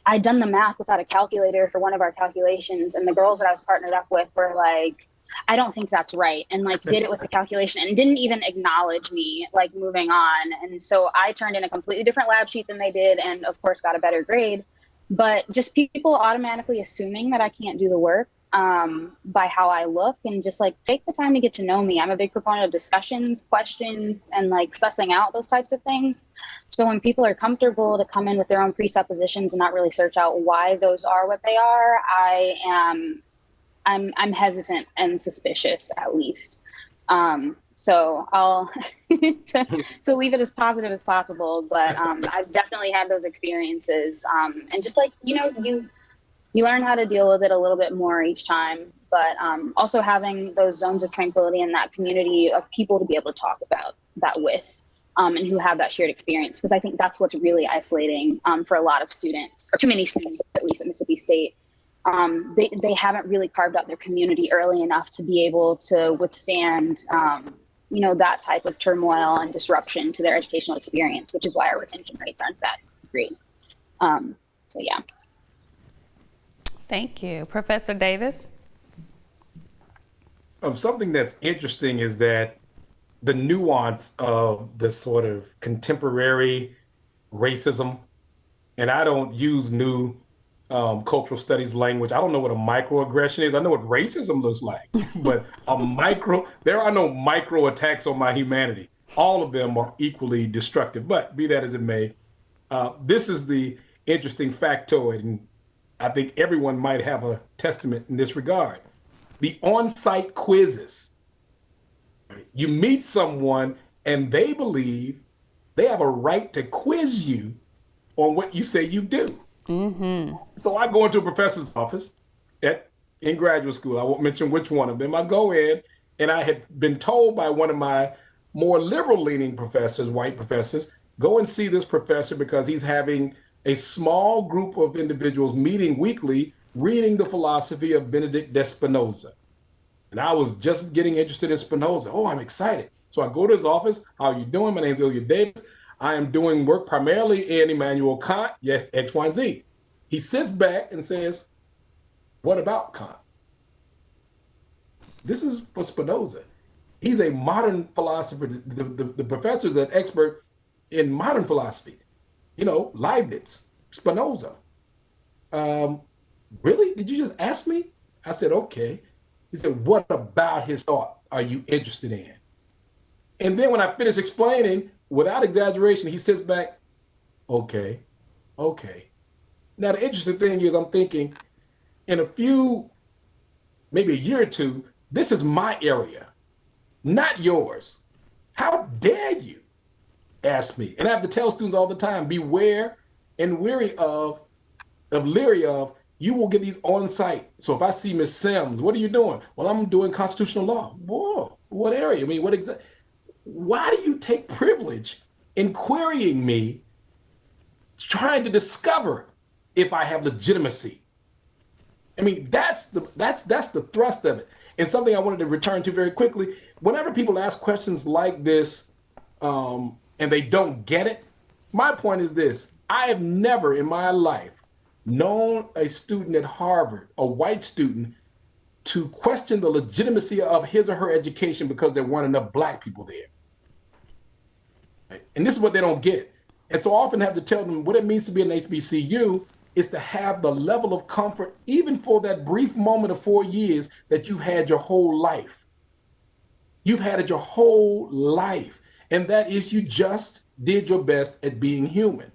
I'd done the math without a calculator for one of our calculations, and the girls that I was partnered up with were like, I don't think that's right, and like did it with the calculation and didn't even acknowledge me, like moving on. And so I turned in a completely different lab sheet than they did, and of course got a better grade. But just people automatically assuming that I can't do the work by how I look, and just like take the time to get to know me. I'm a big proponent of discussions, questions, and like sussing out those types of things. So when people are comfortable to come in with their own presuppositions and not really search out why those are what they are, I'm hesitant and suspicious, at least. So I'll to leave it as positive as possible, but I've definitely had those experiences, and just like, you learn how to deal with it a little bit more each time, but also having those zones of tranquility in that community of people to be able to talk about that with, and who have that shared experience, because I think that's what's really isolating for a lot of students, or too many students, at least at Mississippi State. They haven't really carved out their community early enough to be able to withstand, that type of turmoil and disruption to their educational experience, which is why our retention rates aren't that great. So yeah. Thank you. Professor Davis? Something that's interesting is that the nuance of the sort of contemporary racism, and I don't use new cultural studies language. I don't know what a microaggression is. I know what racism looks like, but there are no micro attacks on my humanity. All of them are equally destructive, but be that as it may, this is the interesting factoid, and I think everyone might have a testament in this regard. The on-site quizzes. You meet someone and they believe they have a right to quiz you on what you say you do. Mm-hmm. So I go into a professor's office in graduate school. I won't mention which one of them. I go in, and I had been told by one of my more liberal-leaning professors, white professors, go and see this professor because he's having a small group of individuals meeting weekly, reading the philosophy of Benedict de Spinoza. And I was just getting interested in Spinoza. Oh, I'm excited. So I go to his office. How are you doing? My name is Nia Davis. I am doing work primarily in Immanuel Kant, yes, X, Y, and Z. He sits back and says, what about Kant? This is for Spinoza. He's a modern philosopher. The professor is an expert in modern philosophy. Leibniz, Spinoza. Really? Did you just ask me? I said, okay. He said, what about his thought are you interested in? And then when I finish explaining, without exaggeration, he sits back, okay. Now, the interesting thing is I'm thinking in maybe a year or two, this is my area, not yours. How dare you ask me? And I have to tell students all the time, beware and leery of, you will get these on site. So if I see Miss Sims, what are you doing? Well, I'm doing constitutional law. Whoa, what area? I mean, why do you take privilege in querying me, trying to discover if I have legitimacy? I mean, that's the thrust of it. And something I wanted to return to very quickly, whenever people ask questions like this, and they don't get it, my point is this: I have never in my life known a student at Harvard, a white student, to question the legitimacy of his or her education because there weren't enough black people there. Right? And this is what they don't get. And so I often have to tell them what it means to be an HBCU is to have the level of comfort, even for that brief moment of 4 years that you've had your whole life. You've had it your whole life. And that is, you just did your best at being human.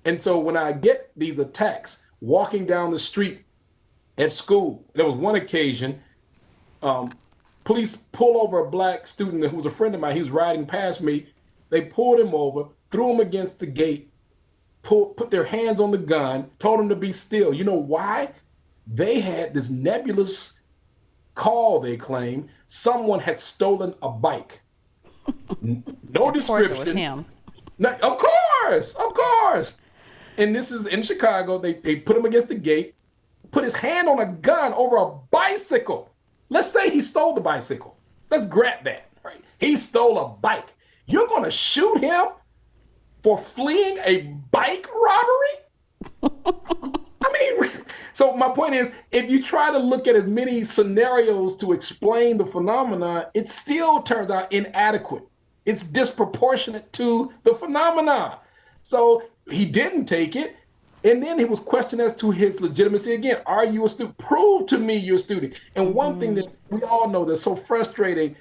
And so when I get these attacks walking down the street at school, there was one occasion, police pull over a black student who was a friend of mine. He was riding past me. They pulled him over, threw him against the gate, put their hands on the gun, told them to be still. You know why? They had this nebulous call, they claim. Someone had stolen a bike. No description. Of course it was him. Of course. And this is in Chicago. They put him against the gate, put his hand on a gun over a bicycle. Let's say he stole the bicycle. Let's grant that, right? He stole a bike. You're going to shoot him for fleeing a bike robbery? I mean, so my point is, if you try to look at as many scenarios to explain the phenomenon, it still turns out inadequate. It's disproportionate to the phenomenon. So he didn't take it. And then he was questioned as to his legitimacy again. Are you a student? Prove to me you're a student. And one thing that we all know that's so frustrating,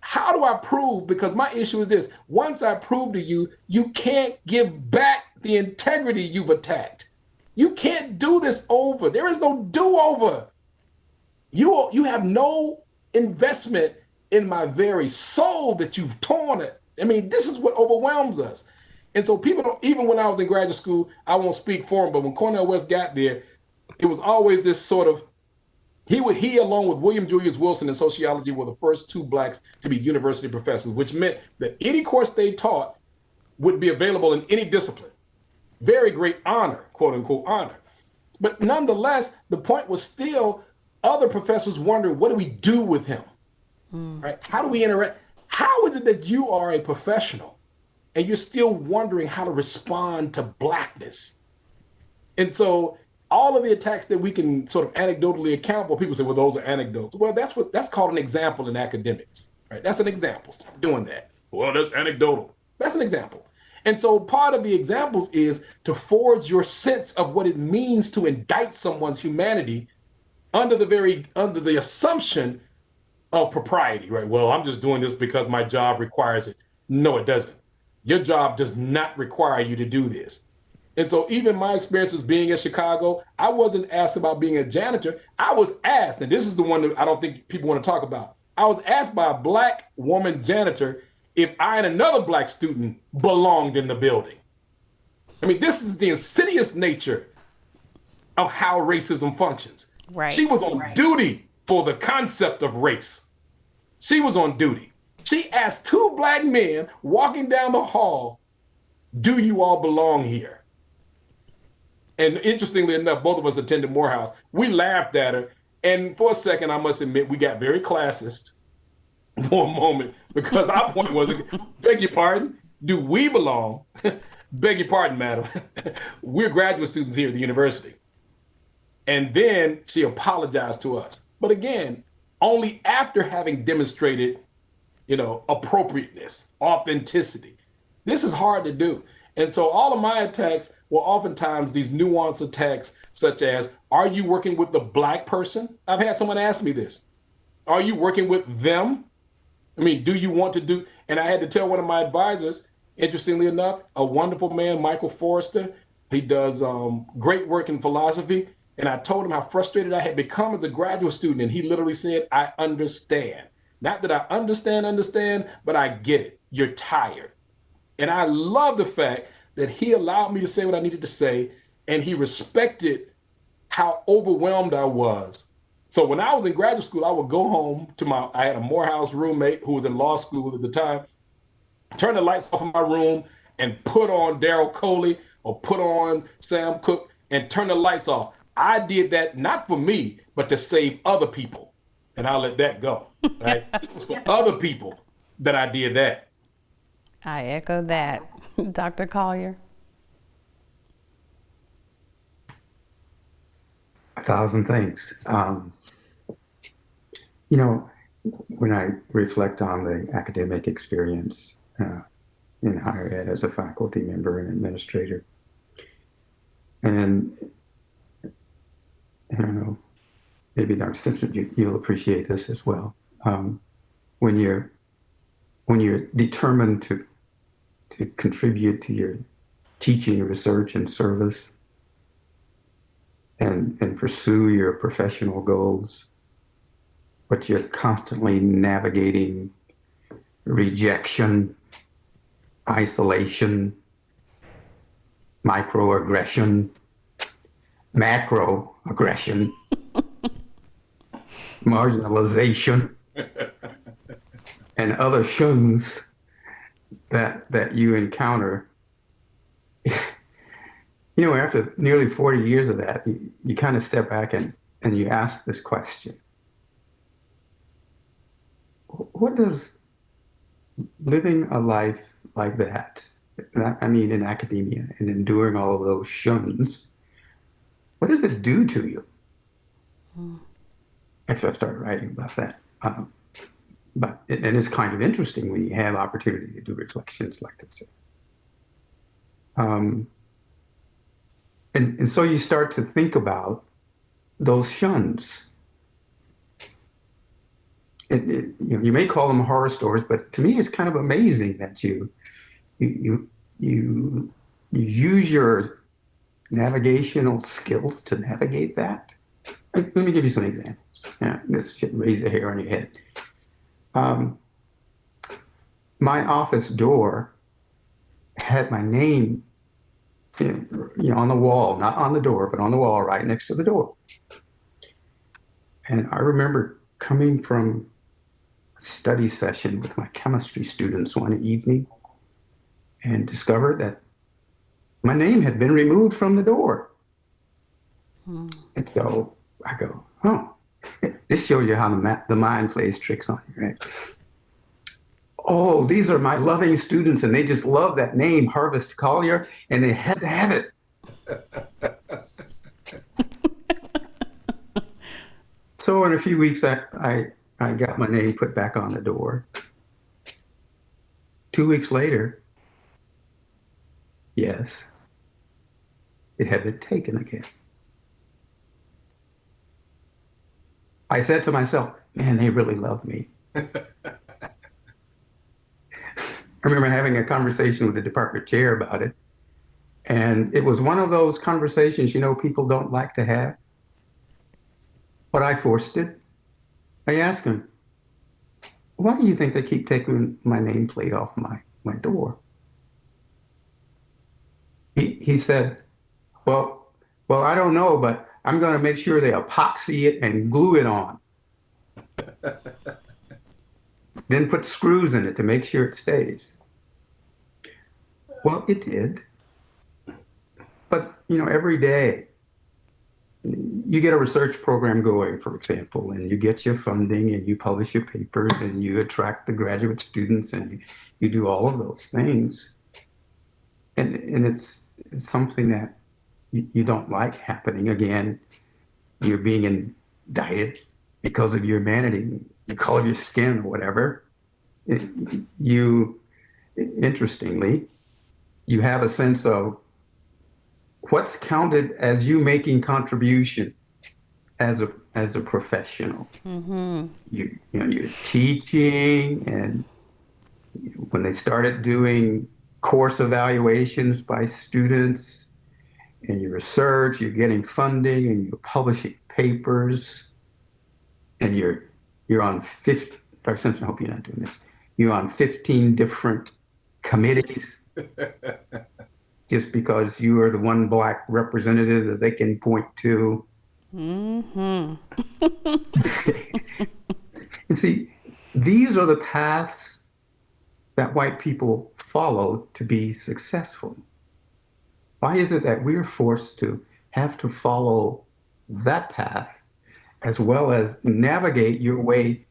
how do I prove? Because my issue is this: once I prove to you, you can't give back the integrity you've attacked. You can't do this over. There is no do-over. You have no investment in my very soul that you've torn it. I mean, this is what overwhelms us. And so people don't, even when I was in graduate school, I won't speak for him, but when Cornel West got there, it was always this sort of, he along with William Julius Wilson in sociology were the first two blacks to be university professors, which meant that any course they taught would be available in any discipline. Very great honor, quote unquote honor. But nonetheless, the point was still other professors wondering, what do we do with him? Right? How do we interact? How is it that you are a professional and you're still wondering how to respond to blackness? And so all of the attacks that we can sort of anecdotally account for, people say, well, those are anecdotes. Well, that's called an example in academics, right? That's an example. Stop doing that. Well, that's anecdotal. That's an example. And so part of the examples is to forge your sense of what it means to indict someone's humanity under the assumption of propriety, right? Well, I'm just doing this because my job requires it. No, it doesn't. Your job does not require you to do this. And so even my experiences being in Chicago, I wasn't asked about being a janitor. I was asked, and this is the one that I don't think people want to talk about. I was asked by a black woman janitor if I and another black student belonged in the building. I mean, this is the insidious nature of how racism functions. Right. She was on duty for the concept of race. She was on duty. She asked two black men walking down the hall, do you all belong here? And interestingly enough, both of us attended Morehouse. We laughed at her. And for a second, I must admit, we got very classist for a moment, because our point was, beg your pardon, do we belong? Beg your pardon, madam. We're graduate students here at the university. And then she apologized to us. But again, only after having demonstrated, appropriateness, authenticity. This is hard to do. And so all of my attacks were oftentimes these nuanced attacks, such as, are you working with the black person? I've had someone ask me this. Are you working with them? I mean, do you want to do? And I had to tell one of my advisors, interestingly enough, a wonderful man, Michael Forrester. He does great work in philosophy. And I told him how frustrated I had become as a graduate student. And he literally said, I understand. Not that I understand, but I get it. You're tired. And I love the fact that he allowed me to say what I needed to say. And he respected how overwhelmed I was. So when I was in graduate school, I would go home to I had a Morehouse roommate who was in law school at the time, turn the lights off in my room and put on Daryl Coley or put on Sam Cooke and turn the lights off. I did that not for me, but to save other people. And I'll let that go, right? It was for other people that I did that. I echo that. Dr. Collier? 1,000 things. When I reflect on the academic experience in higher ed as a faculty member and administrator, and I don't know, maybe Dr. Simpson, you'll appreciate this as well. When you're determined to contribute to your teaching, research, and service, and pursue your professional goals, but you're constantly navigating rejection, isolation, microaggression, macroaggression, marginalization, and other shuns that you encounter. You know, after nearly 40 years of that, you kind of step back and you ask this question. What does living a life like that, I mean in academia and enduring all of those shuns, what does it do to you? Actually, I started writing about that. And it's kind of interesting when you have opportunity to do reflections like this. And so you start to think about those shuns. You know, you may call them horror stories, but to me, it's kind of amazing that you use your navigational skills to navigate that. Let me give you some examples. Yeah, this should raise a hair on your head. My office door had my name, on the wall, not on the door, but on the wall right next to the door. And I remember coming from a study session with my chemistry students one evening and discovered that my name had been removed from the door. And so I go, oh, this shows you how the mind plays tricks on you, right? Oh, these are my loving students, and they just love that name, Harvest Collier, and they had to have it. So in a few weeks, I got my name put back on the door. 2 weeks later, yes, it had been taken again. I said to myself, man, they really love me. I remember having a conversation with the department chair about it. And it was one of those conversations, people don't like to have. But I forced it. I asked him, why do you think they keep taking my nameplate off my door? He said, well, I don't know, but I'm going to make sure they epoxy it and glue it on. Then put screws in it to make sure it stays. Well, it did. But, every day you get a research program going, for example, and you get your funding and you publish your papers and you attract the graduate students and you do all of those things. And it's something that you don't like happening. Again, you're being indicted because of your humanity, the color of your skin or whatever. Interestingly, you have a sense of what's counted as you making contribution as a professional. Mm-hmm. You're teaching, and when they started doing course evaluations by students, and your research, you're getting funding, and you're publishing papers, and you're on 50. Dr. Simpson, I hope you're not doing this. You're on 15 different committees. Just because you are the one Black representative that they can point to. Mm-hmm. And see, these are the paths that white people follow to be successful. Why is it that we're forced to have to follow that path as well as navigate your way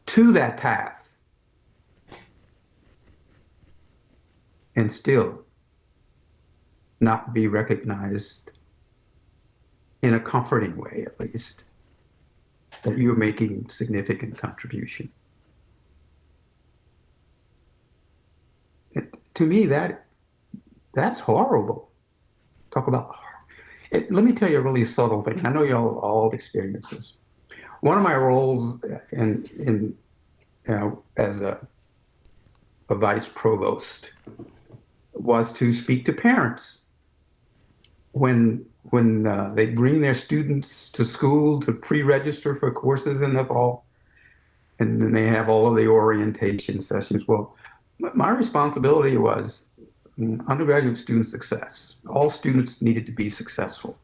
to that path and still not be recognized in a comforting way, at least, that you're making significant contribution? To me, that's horrible. Talk about let me tell you a really subtle thing. I know you all experience this. One of my roles as a vice provost was to speak to parents when they bring their students to school to pre-register for courses in the fall, and then they have all of the orientation sessions. Well, my responsibility was undergraduate student success. All students needed to be successful.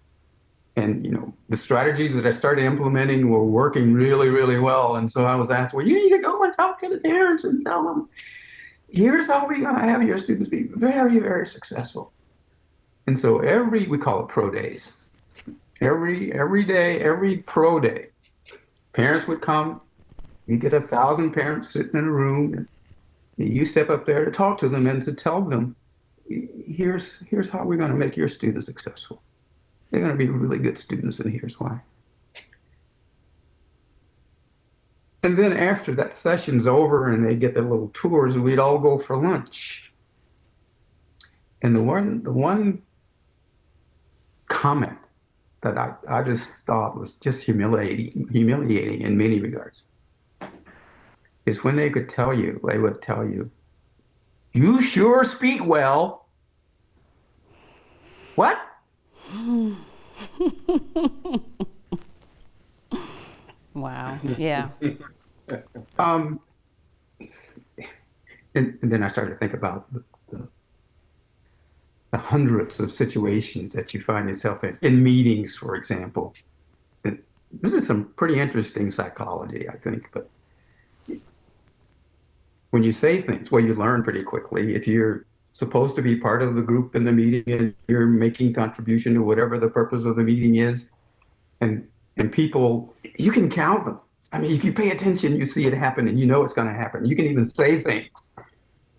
And, the strategies that I started implementing were working really, really well. And so I was asked, well, you need to go and talk to the parents and tell them, here's how we're going to have your students be very, very successful. And so we call it pro days. Every day, every pro day, parents would come. You get 1,000 parents sitting in a room. And you step up there to talk to them and to tell them, here's how we're going to make your students successful. They're going to be really good students, and here's why. And then after that session's over and they get their little tours, we'd all go for lunch. And the one comment that I just thought was just humiliating in many regards is when they would tell you, you sure speak well. What? Wow. Yeah. And then I started to think about the hundreds of situations that you find yourself in meetings, for example. And this is some pretty interesting psychology, I think. But when you say things, well, you learn pretty quickly. If you're supposed to be part of the group in the meeting and you're making contribution to whatever the purpose of the meeting is, and people, you can count them. I mean, if you pay attention, you see it happen and you know it's going to happen. You can even say things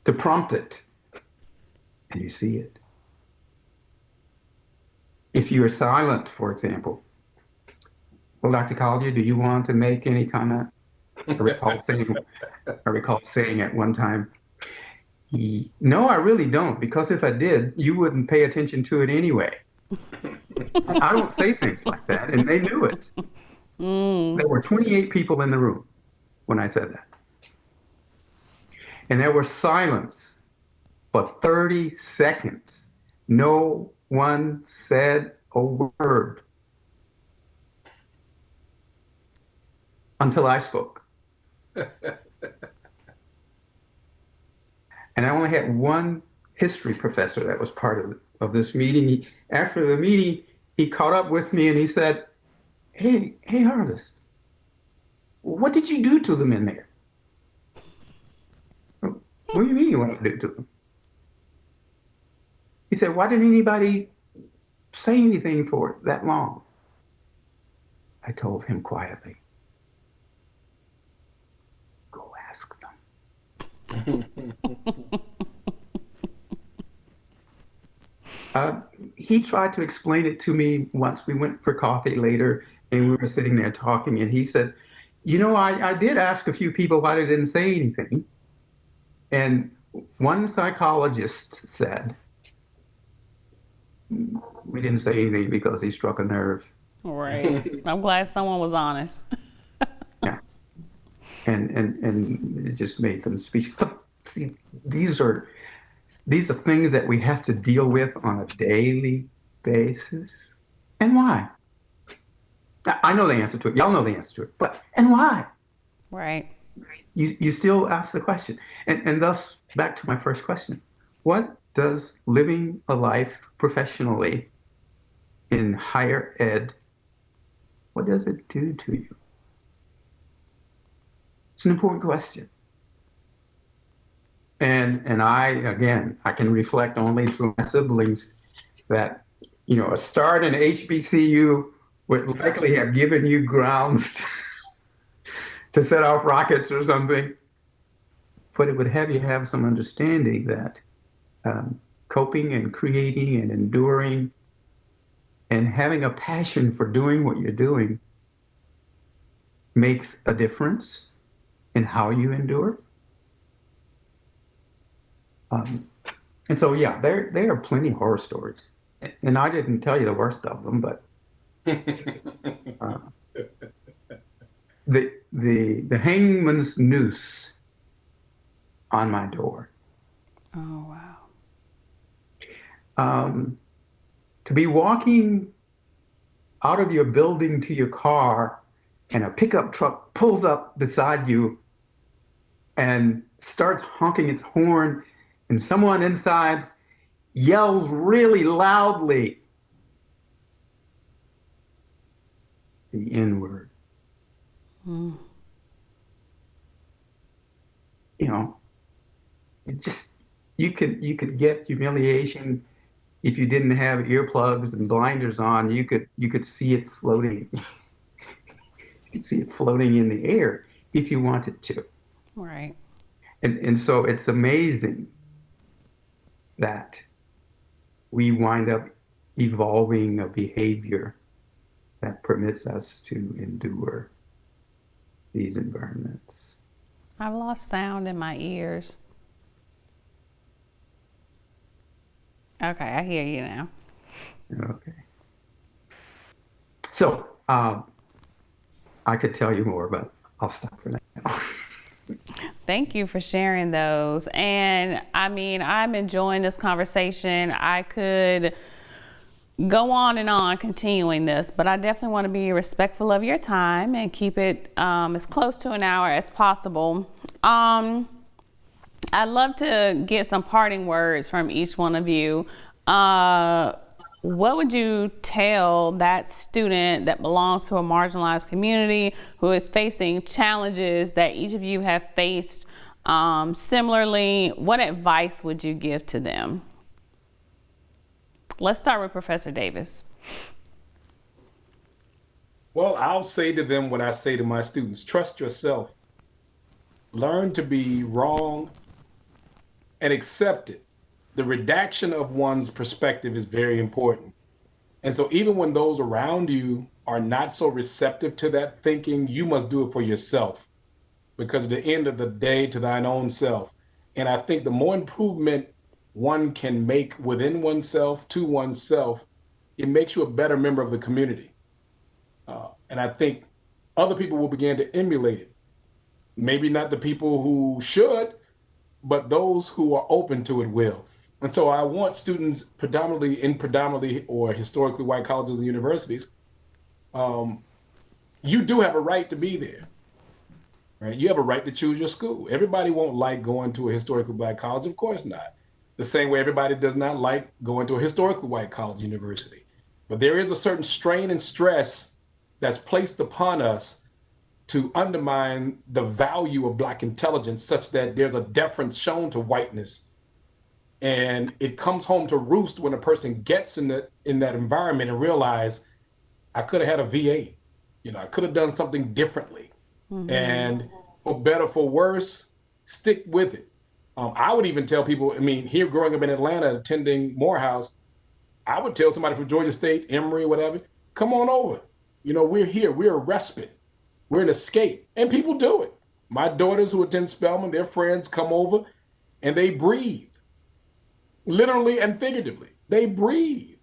to prompt it, and you see it. If you are silent, for example, well, Dr. Collier, do you want to make any comment? I recall saying at one time, no, I really don't, because if I did, you wouldn't pay attention to it anyway. I don't say things like that, and they knew it. There were 28 people in the room when I said that. And there was silence for 30 seconds. No one said a word until I spoke. And I only had one history professor that was part of this meeting. After the meeting, he caught up with me and he said, hey, Harvest, what did you do to them in there? What do you mean what I did to them? He said, why didn't anybody say anything for that long? I told him quietly, go ask them. He tried to explain it to me once. We went for coffee later and we were sitting there talking, and he said, I did ask a few people why they didn't say anything. And one psychologist said, we didn't say anything because he struck a nerve. Right. I'm glad someone was honest. Yeah. And it just made them speak. But see, these are things that we have to deal with on a daily basis. And why? I know the answer to it. Y'all know the answer to it. But, and why? Right. You still ask the question. And thus, back to my first question. What does living a life professionally in higher ed, what does it do to you? It's an important question. And I can reflect only through my siblings that, a start in HBCU would likely have given you grounds to set off rockets or something, but it would have you have some understanding that coping and creating and enduring and having a passion for doing what you're doing makes a difference in how you endure. And so, yeah, there are plenty of horror stories. And I didn't tell you the worst of them, but the hangman's noose on my door. Oh, wow. To be walking out of your building to your car and a pickup truck pulls up beside you and starts honking its horn, and someone inside yells really loudly the N-word. You know, it just, you could get humiliation if you didn't have earplugs and blinders on. You could see it floating. You could see it floating in the air if you wanted to. Right. And so it's amazing that we wind up evolving a behavior that permits us to endure these environments. I've lost sound in my ears. Okay, I hear you now. Okay. So I could tell you more, but I'll stop for now. Thank you for sharing those. And I mean, I'm enjoying this conversation. I could go on and on continuing this, but I definitely want to be respectful of your time and keep it as close to an hour as possible. I'd love to get some parting words from each one of you. What would you tell that student that belongs to a marginalized community who is facing challenges that each of you have faced similarly? What advice would you give to them? Let's start with Professor Davis. Well, I'll say to them what I say to my students: trust yourself, learn to be wrong, and accept it. The redaction of one's perspective is very important. And so even when those around you are not so receptive to that thinking, you must do it for yourself, because at the end of the day, to thine own self. And I think the more improvement one can make within oneself, to oneself, it makes you a better member of the community. And I think other people will begin to emulate it. Maybe not the people who should, but those who are open to it will. And so I want students predominantly or historically white colleges and universities, you do have a right to be there, right? You have a right to choose your school. Everybody won't like going to a historically black college, of course not. The same way everybody does not like going to a historically white college university. But there is a certain strain and stress that's placed upon us to undermine the value of black intelligence, such that there's a deference shown to whiteness. And it comes home to roost when a person gets in that environment and realize, I could have had a V8, I could have done something differently. Mm-hmm. And for better, for worse, stick with it. I would even tell people, here growing up in Atlanta, attending Morehouse, I would tell somebody from Georgia State, Emory, whatever, come on over. We're here, we're a respite, we're an escape. And people do it. My daughters who attend Spelman, their friends come over and they breathe. Literally and figuratively, they breathe.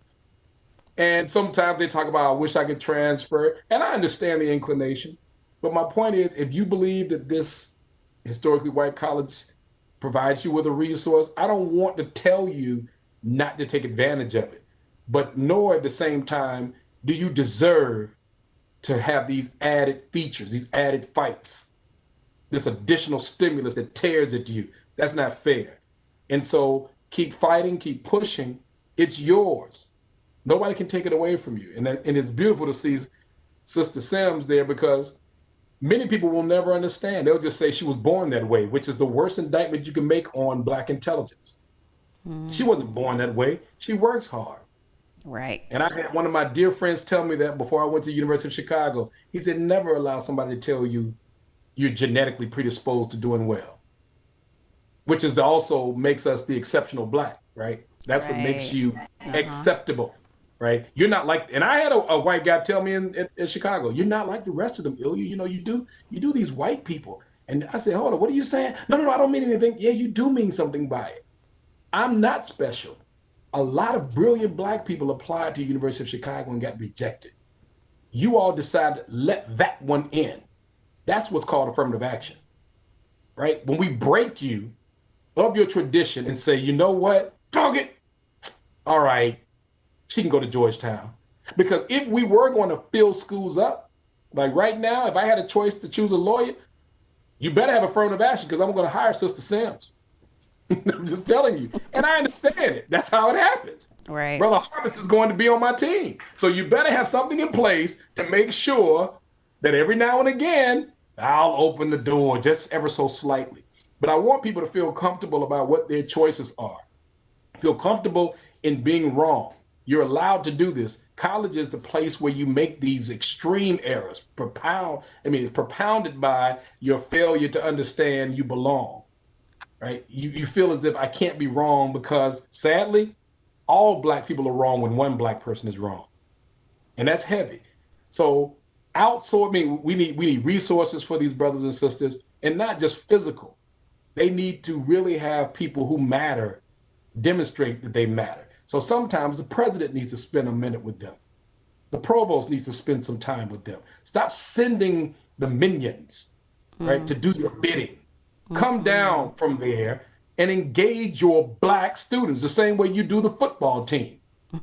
And sometimes they talk about, I wish I could transfer. And I understand the inclination. But my point is, if you believe that this historically white college provides you with a resource, I don't want to tell you not to take advantage of it. But nor at the same time, do you deserve to have these added features, these added fights, this additional stimulus that tears at you. That's not fair. And so keep fighting, keep pushing. It's yours. Nobody can take it away from you. And it's beautiful to see Sister Sims there, because many people will never understand. They'll just say she was born that way, which is the worst indictment you can make on black intelligence. She wasn't born that way. She works hard. Right. And I had one of my dear friends tell me that before I went to the University of Chicago. He said, never allow somebody to tell you you're genetically predisposed to doing well, which is also makes us the exceptional black, right? That's what makes you acceptable, right? You're not like, and I had a white guy tell me in Chicago, you're not like the rest of them, Ilya. You do these white people. And I said, hold on, what are you saying? No, I don't mean anything. Yeah, you do mean something by it. I'm not special. A lot of brilliant black people applied to the University of Chicago and got rejected. You all decided, let that one in. That's what's called affirmative action, right? When we break you of your tradition and say, you know what, dog it, all right, she can go to Georgetown. Because if we were going to fill schools up, like right now, if I had a choice to choose a lawyer, you better have affirmative action, because I'm going to hire Sister Sims. I'm just telling you. And I understand it. That's how it happens. Right. Brother Harvest is going to be on my team. So you better have something in place to make sure that every now and again, I'll open the door just ever so slightly. But I want people to feel comfortable about what their choices are. Feel comfortable in being wrong. You're allowed to do this. College is the place where you make these extreme errors. It's propounded by your failure to understand you belong, right? You feel as if I can't be wrong because sadly, all Black people are wrong when one Black person is wrong. And that's heavy. So we need resources for these brothers and sisters, and not just physical. They need to really have people who matter demonstrate that they matter. So sometimes the president needs to spend a minute with them. The provost needs to spend some time with them. Stop sending the minions, right, to do your bidding. Come down from there and engage your Black students the same way you do the football team.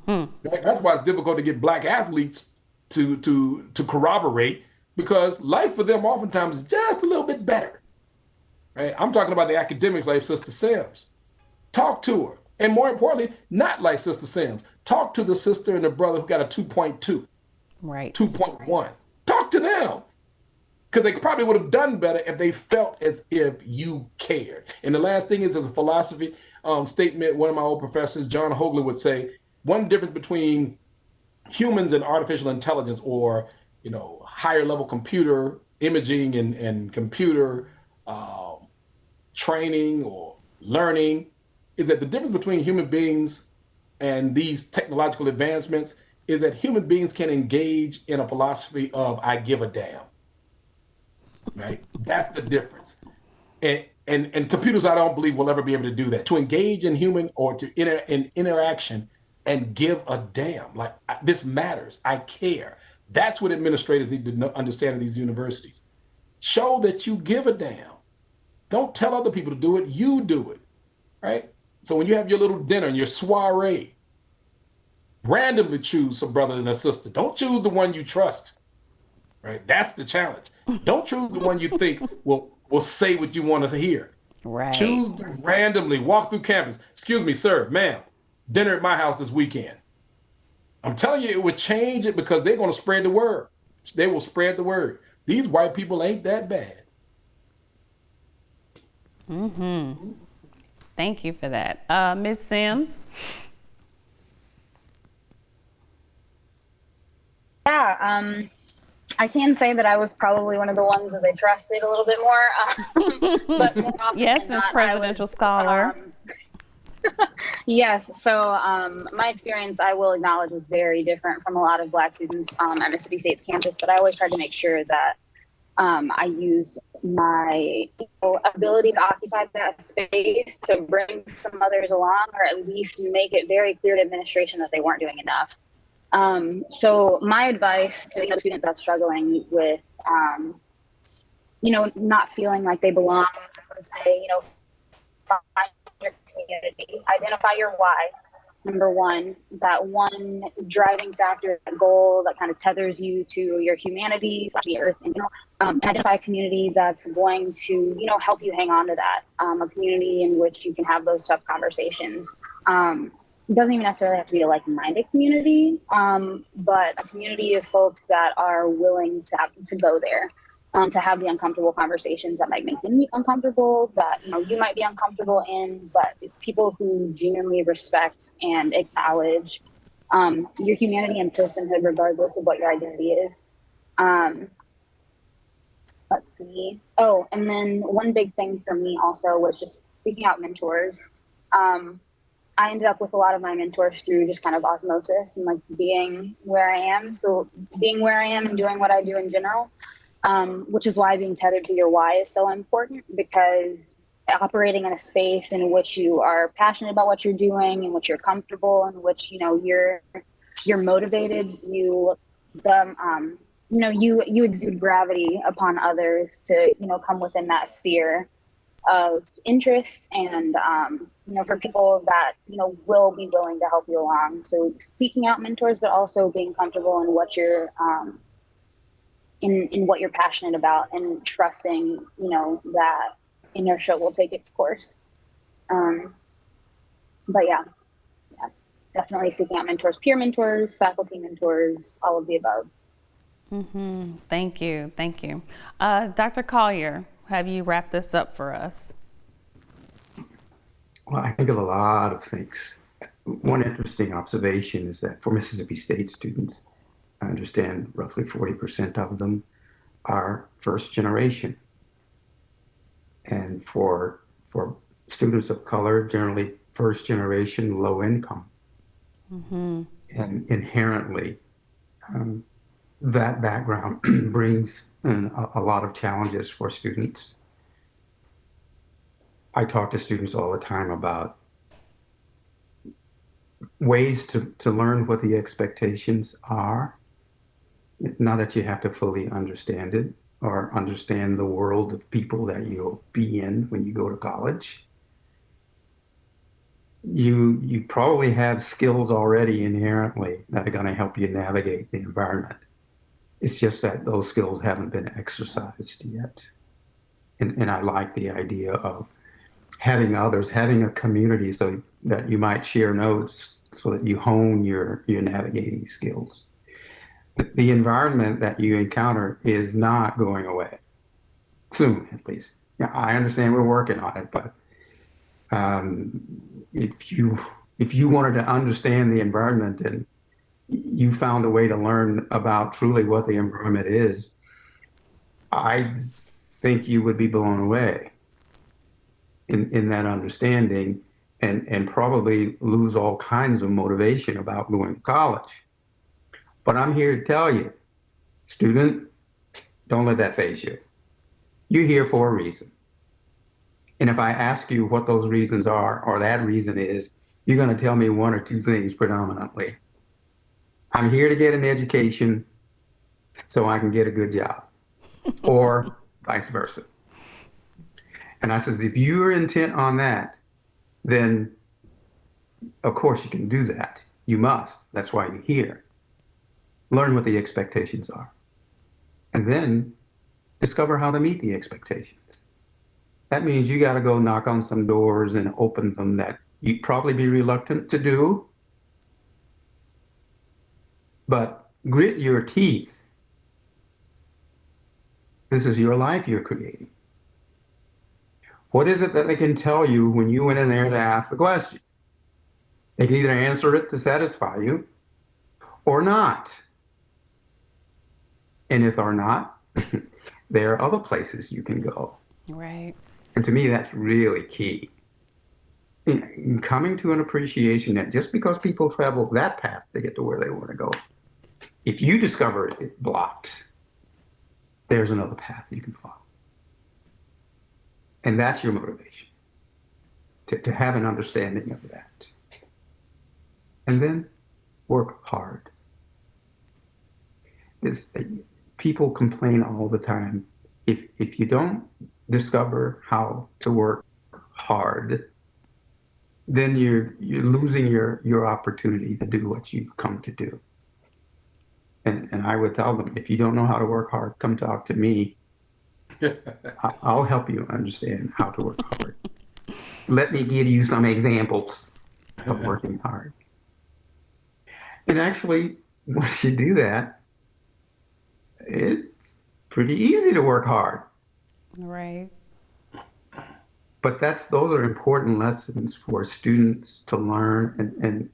Right? That's why it's difficult to get Black athletes to corroborate, because life for them oftentimes is just a little bit better. Right? I'm talking about the academics like Sister Sims. Talk to her. And more importantly, not like Sister Sims. Talk to the sister and the brother who got a 2.2, Right. 2.1. Talk to them. Because they probably would have done better if they felt as if you cared. And the last thing is, as a philosophy statement, one of my old professors, John Hoagland, would say, one difference between humans and artificial intelligence, or higher level computer imaging and computer training or learning, is that the difference between human beings and these technological advancements is that human beings can engage in a philosophy of I give a damn. Right? That's the difference. And computers, I don't believe, will ever be able to do that. To engage in human or in interaction and give a damn. Like, this matters. I care. That's what administrators need to understand in these universities. Show that you give a damn. Don't tell other people to do it. You do it. Right? So when you have your little dinner and your soiree, randomly choose a brother and a sister. Don't choose the one you trust. Right? That's the challenge. Don't choose the one you think will say what you want to hear. Right. Choose randomly. Walk through campus. Excuse me, sir, ma'am, dinner at my house this weekend. I'm telling you, it would change it, because they're going to spread the word. They will spread the word. These white people ain't that bad. Thank you for that. Ms. Sims? Yeah, I can say that I was probably one of the ones that they trusted a little bit more. But more often Yes, than Ms. not, Presidential Scholar. Yes, so my experience, I will acknowledge, was very different from a lot of Black students at Mississippi State's campus, but I always tried to make sure that I use my ability to occupy that space to bring some others along, or at least make it very clear to administration that they weren't doing enough. So my advice to a student that's struggling with, not feeling like they belong, I would say, find your community, identify your why. Number one, that one driving factor, that goal that kind of tethers you to your humanity, the earth in general. Identify a community that's going to, help you hang on to that. A community in which you can have those tough conversations. It doesn't even necessarily have to be a like-minded community, but a community of folks that are willing to go there, to have the uncomfortable conversations that might make them uncomfortable, that you might be uncomfortable in, but people who genuinely respect and acknowledge your humanity and personhood, regardless of what your identity is. Let's see. Oh, and then one big thing for me also was just seeking out mentors. I ended up with a lot of my mentors through just kind of osmosis and like being where I am. So being where I am and doing what I do in general, which is why being tethered to your why is so important, because operating in a space in which you are passionate about what you're doing, in which you're comfortable, in which, you're motivated, you exude gravity upon others to, come within that sphere of interest, and for people that will be willing to help you along. So seeking out mentors, but also being comfortable in what you're in what you're passionate about, and trusting that inertia will take its course. But yeah, definitely seeking out mentors, peer mentors, faculty mentors, all of the above. Thank you. Thank you. Dr. Collier, have you wrapped this up for us? Well, I think of a lot of things. One interesting observation is that for Mississippi State students, I understand roughly 40% of them are first generation. And for students of color, generally first generation, low income. And inherently, that background brings in a lot of challenges for students. I talk to students all the time about ways to learn what the expectations are. Not that you have to fully understand it or understand the world of people that you'll be in when you go to college. You probably have skills already inherently that are going to help you navigate the environment. It's just that those skills haven't been exercised yet. And I like the idea of having others, having a community so that you might share notes so that you hone your navigating skills. The environment that you encounter is not going away, soon at least. Yeah, I understand we're working on it, but if you wanted to understand the environment and you found a way to learn about truly what the environment is, I think you would be blown away in that understanding and probably lose all kinds of motivation about going to college. But I'm here to tell you, student, don't let that faze you. You're here for a reason. And if I ask you what those reasons are, or that reason is, you're going to tell me one or two things predominantly. I'm here to get an education so I can get a good job, or vice versa. And I says, if you're intent on that, then of course you can do that. You must. That's why you're here. Learn what the expectations are. And then discover how to meet the expectations. That means you got to go knock on some doors and open them that you'd probably be reluctant to do. But grit your teeth. This is your life you're creating. What is it that they can tell you when you went in there to ask the question? They can either answer it to satisfy you or not. And if or not, there are other places you can go. Right. And to me, that's really key. In coming to an appreciation that just because people travel that path, they get to where they want to go. If you discover it blocked, there's another path you can follow. And that's your motivation, to have an understanding of that. And then work hard. People complain all the time. If you don't discover how to work hard, then you're losing your opportunity to do what you've come to do. And I would tell them, if you don't know how to work hard, come talk to me. I'll help you understand how to work hard. Let me give you some examples of working hard. And actually, once you do that, it's pretty easy to work hard. Right. But those are important lessons for students to learn and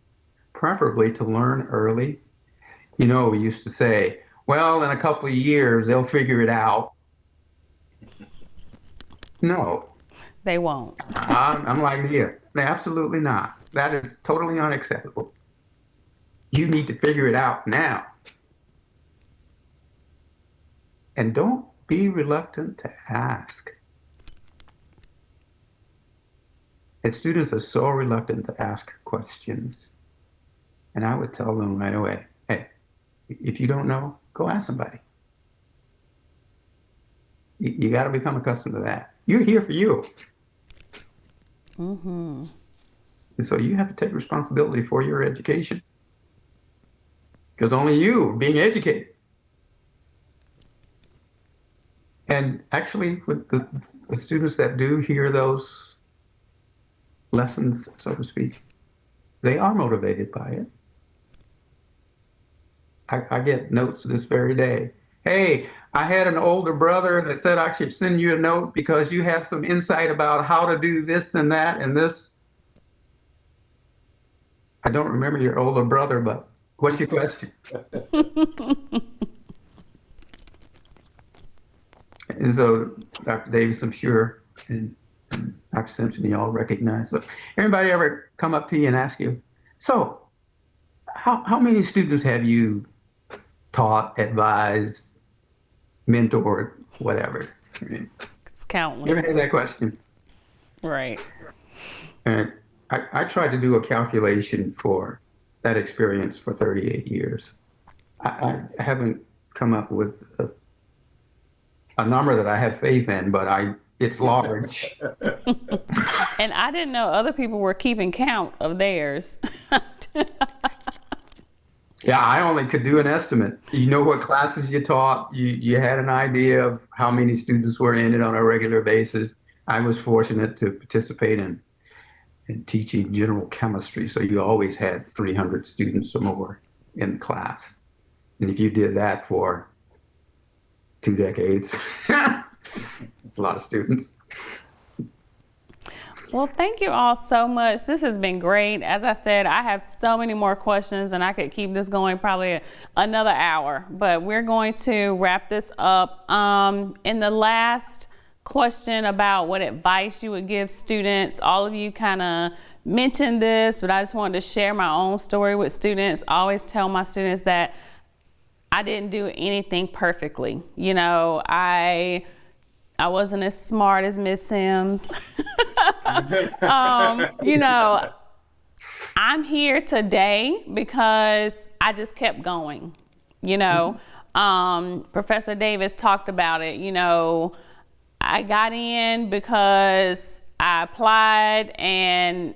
preferably to learn early. You know, we used to say, well, in a couple of years, they'll figure it out. No. They won't. I'm like Nia. Absolutely not. That is totally unacceptable. You need to figure it out now. And don't be reluctant to ask. And students are so reluctant to ask questions. And I would tell them right away, hey, if you don't know, go ask somebody. You got to become accustomed to that. You're here for you. And so you have to take responsibility for your education. Because only you are being educated. And actually, with the students that do hear those lessons, so to speak. They are motivated by it. I get notes to this very day. Hey, I had an older brother that said I should send you a note because you have some insight about how to do this and that and this. I don't remember your older brother, but what's your question? And so, Dr. Davis, I'm sure, and Dr. Simpson, you all recognize. So, anybody ever come up to you and ask you, so how many students have you taught, advised, mentored, whatever? It's countless. You ever had that question? Right. And I tried to do a calculation for that experience for 38 years. I haven't come up with a number that I have faith in, but it's large. And I didn't know other people were keeping count of theirs. Yeah, I only could do an estimate. You know what classes you taught. You had an idea of how many students were in it on a regular basis. I was fortunate to participate in teaching general chemistry, so you always had 300 students or more in the class. And if you did that for 2 decades, it's a lot of students. Well, thank you all so much. This has been great. As I said, I have so many more questions and I could keep this going probably another hour, but we're going to wrap this up. In the last question about what advice you would give students, all of you kind of mentioned this, but I just wanted to share my own story with students. I always tell my students that I didn't do anything perfectly. You know, I wasn't as smart as Miss Sims. You know, I'm here today because I just kept going. You know, Professor Davis talked about it. You know, I got in because I applied, and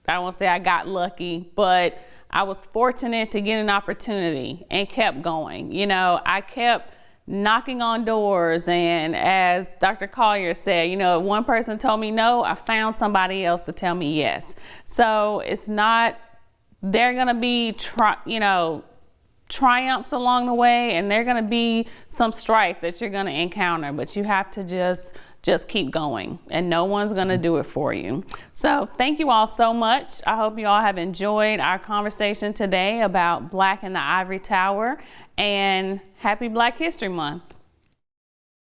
I won't say I got lucky, but I was fortunate to get an opportunity and kept going. You know, I kept knocking on doors, and as Dr. Collier said, you know, if one person told me no, I found somebody else to tell me yes. So it's not, they're gonna be, triumphs along the way, and there gonna be some strife that you're gonna encounter, but you have to just keep going, and no one's gonna do it for you. So thank you all so much. I hope you all have enjoyed our conversation today about Black in the Ivory Tower, and happy Black History Month.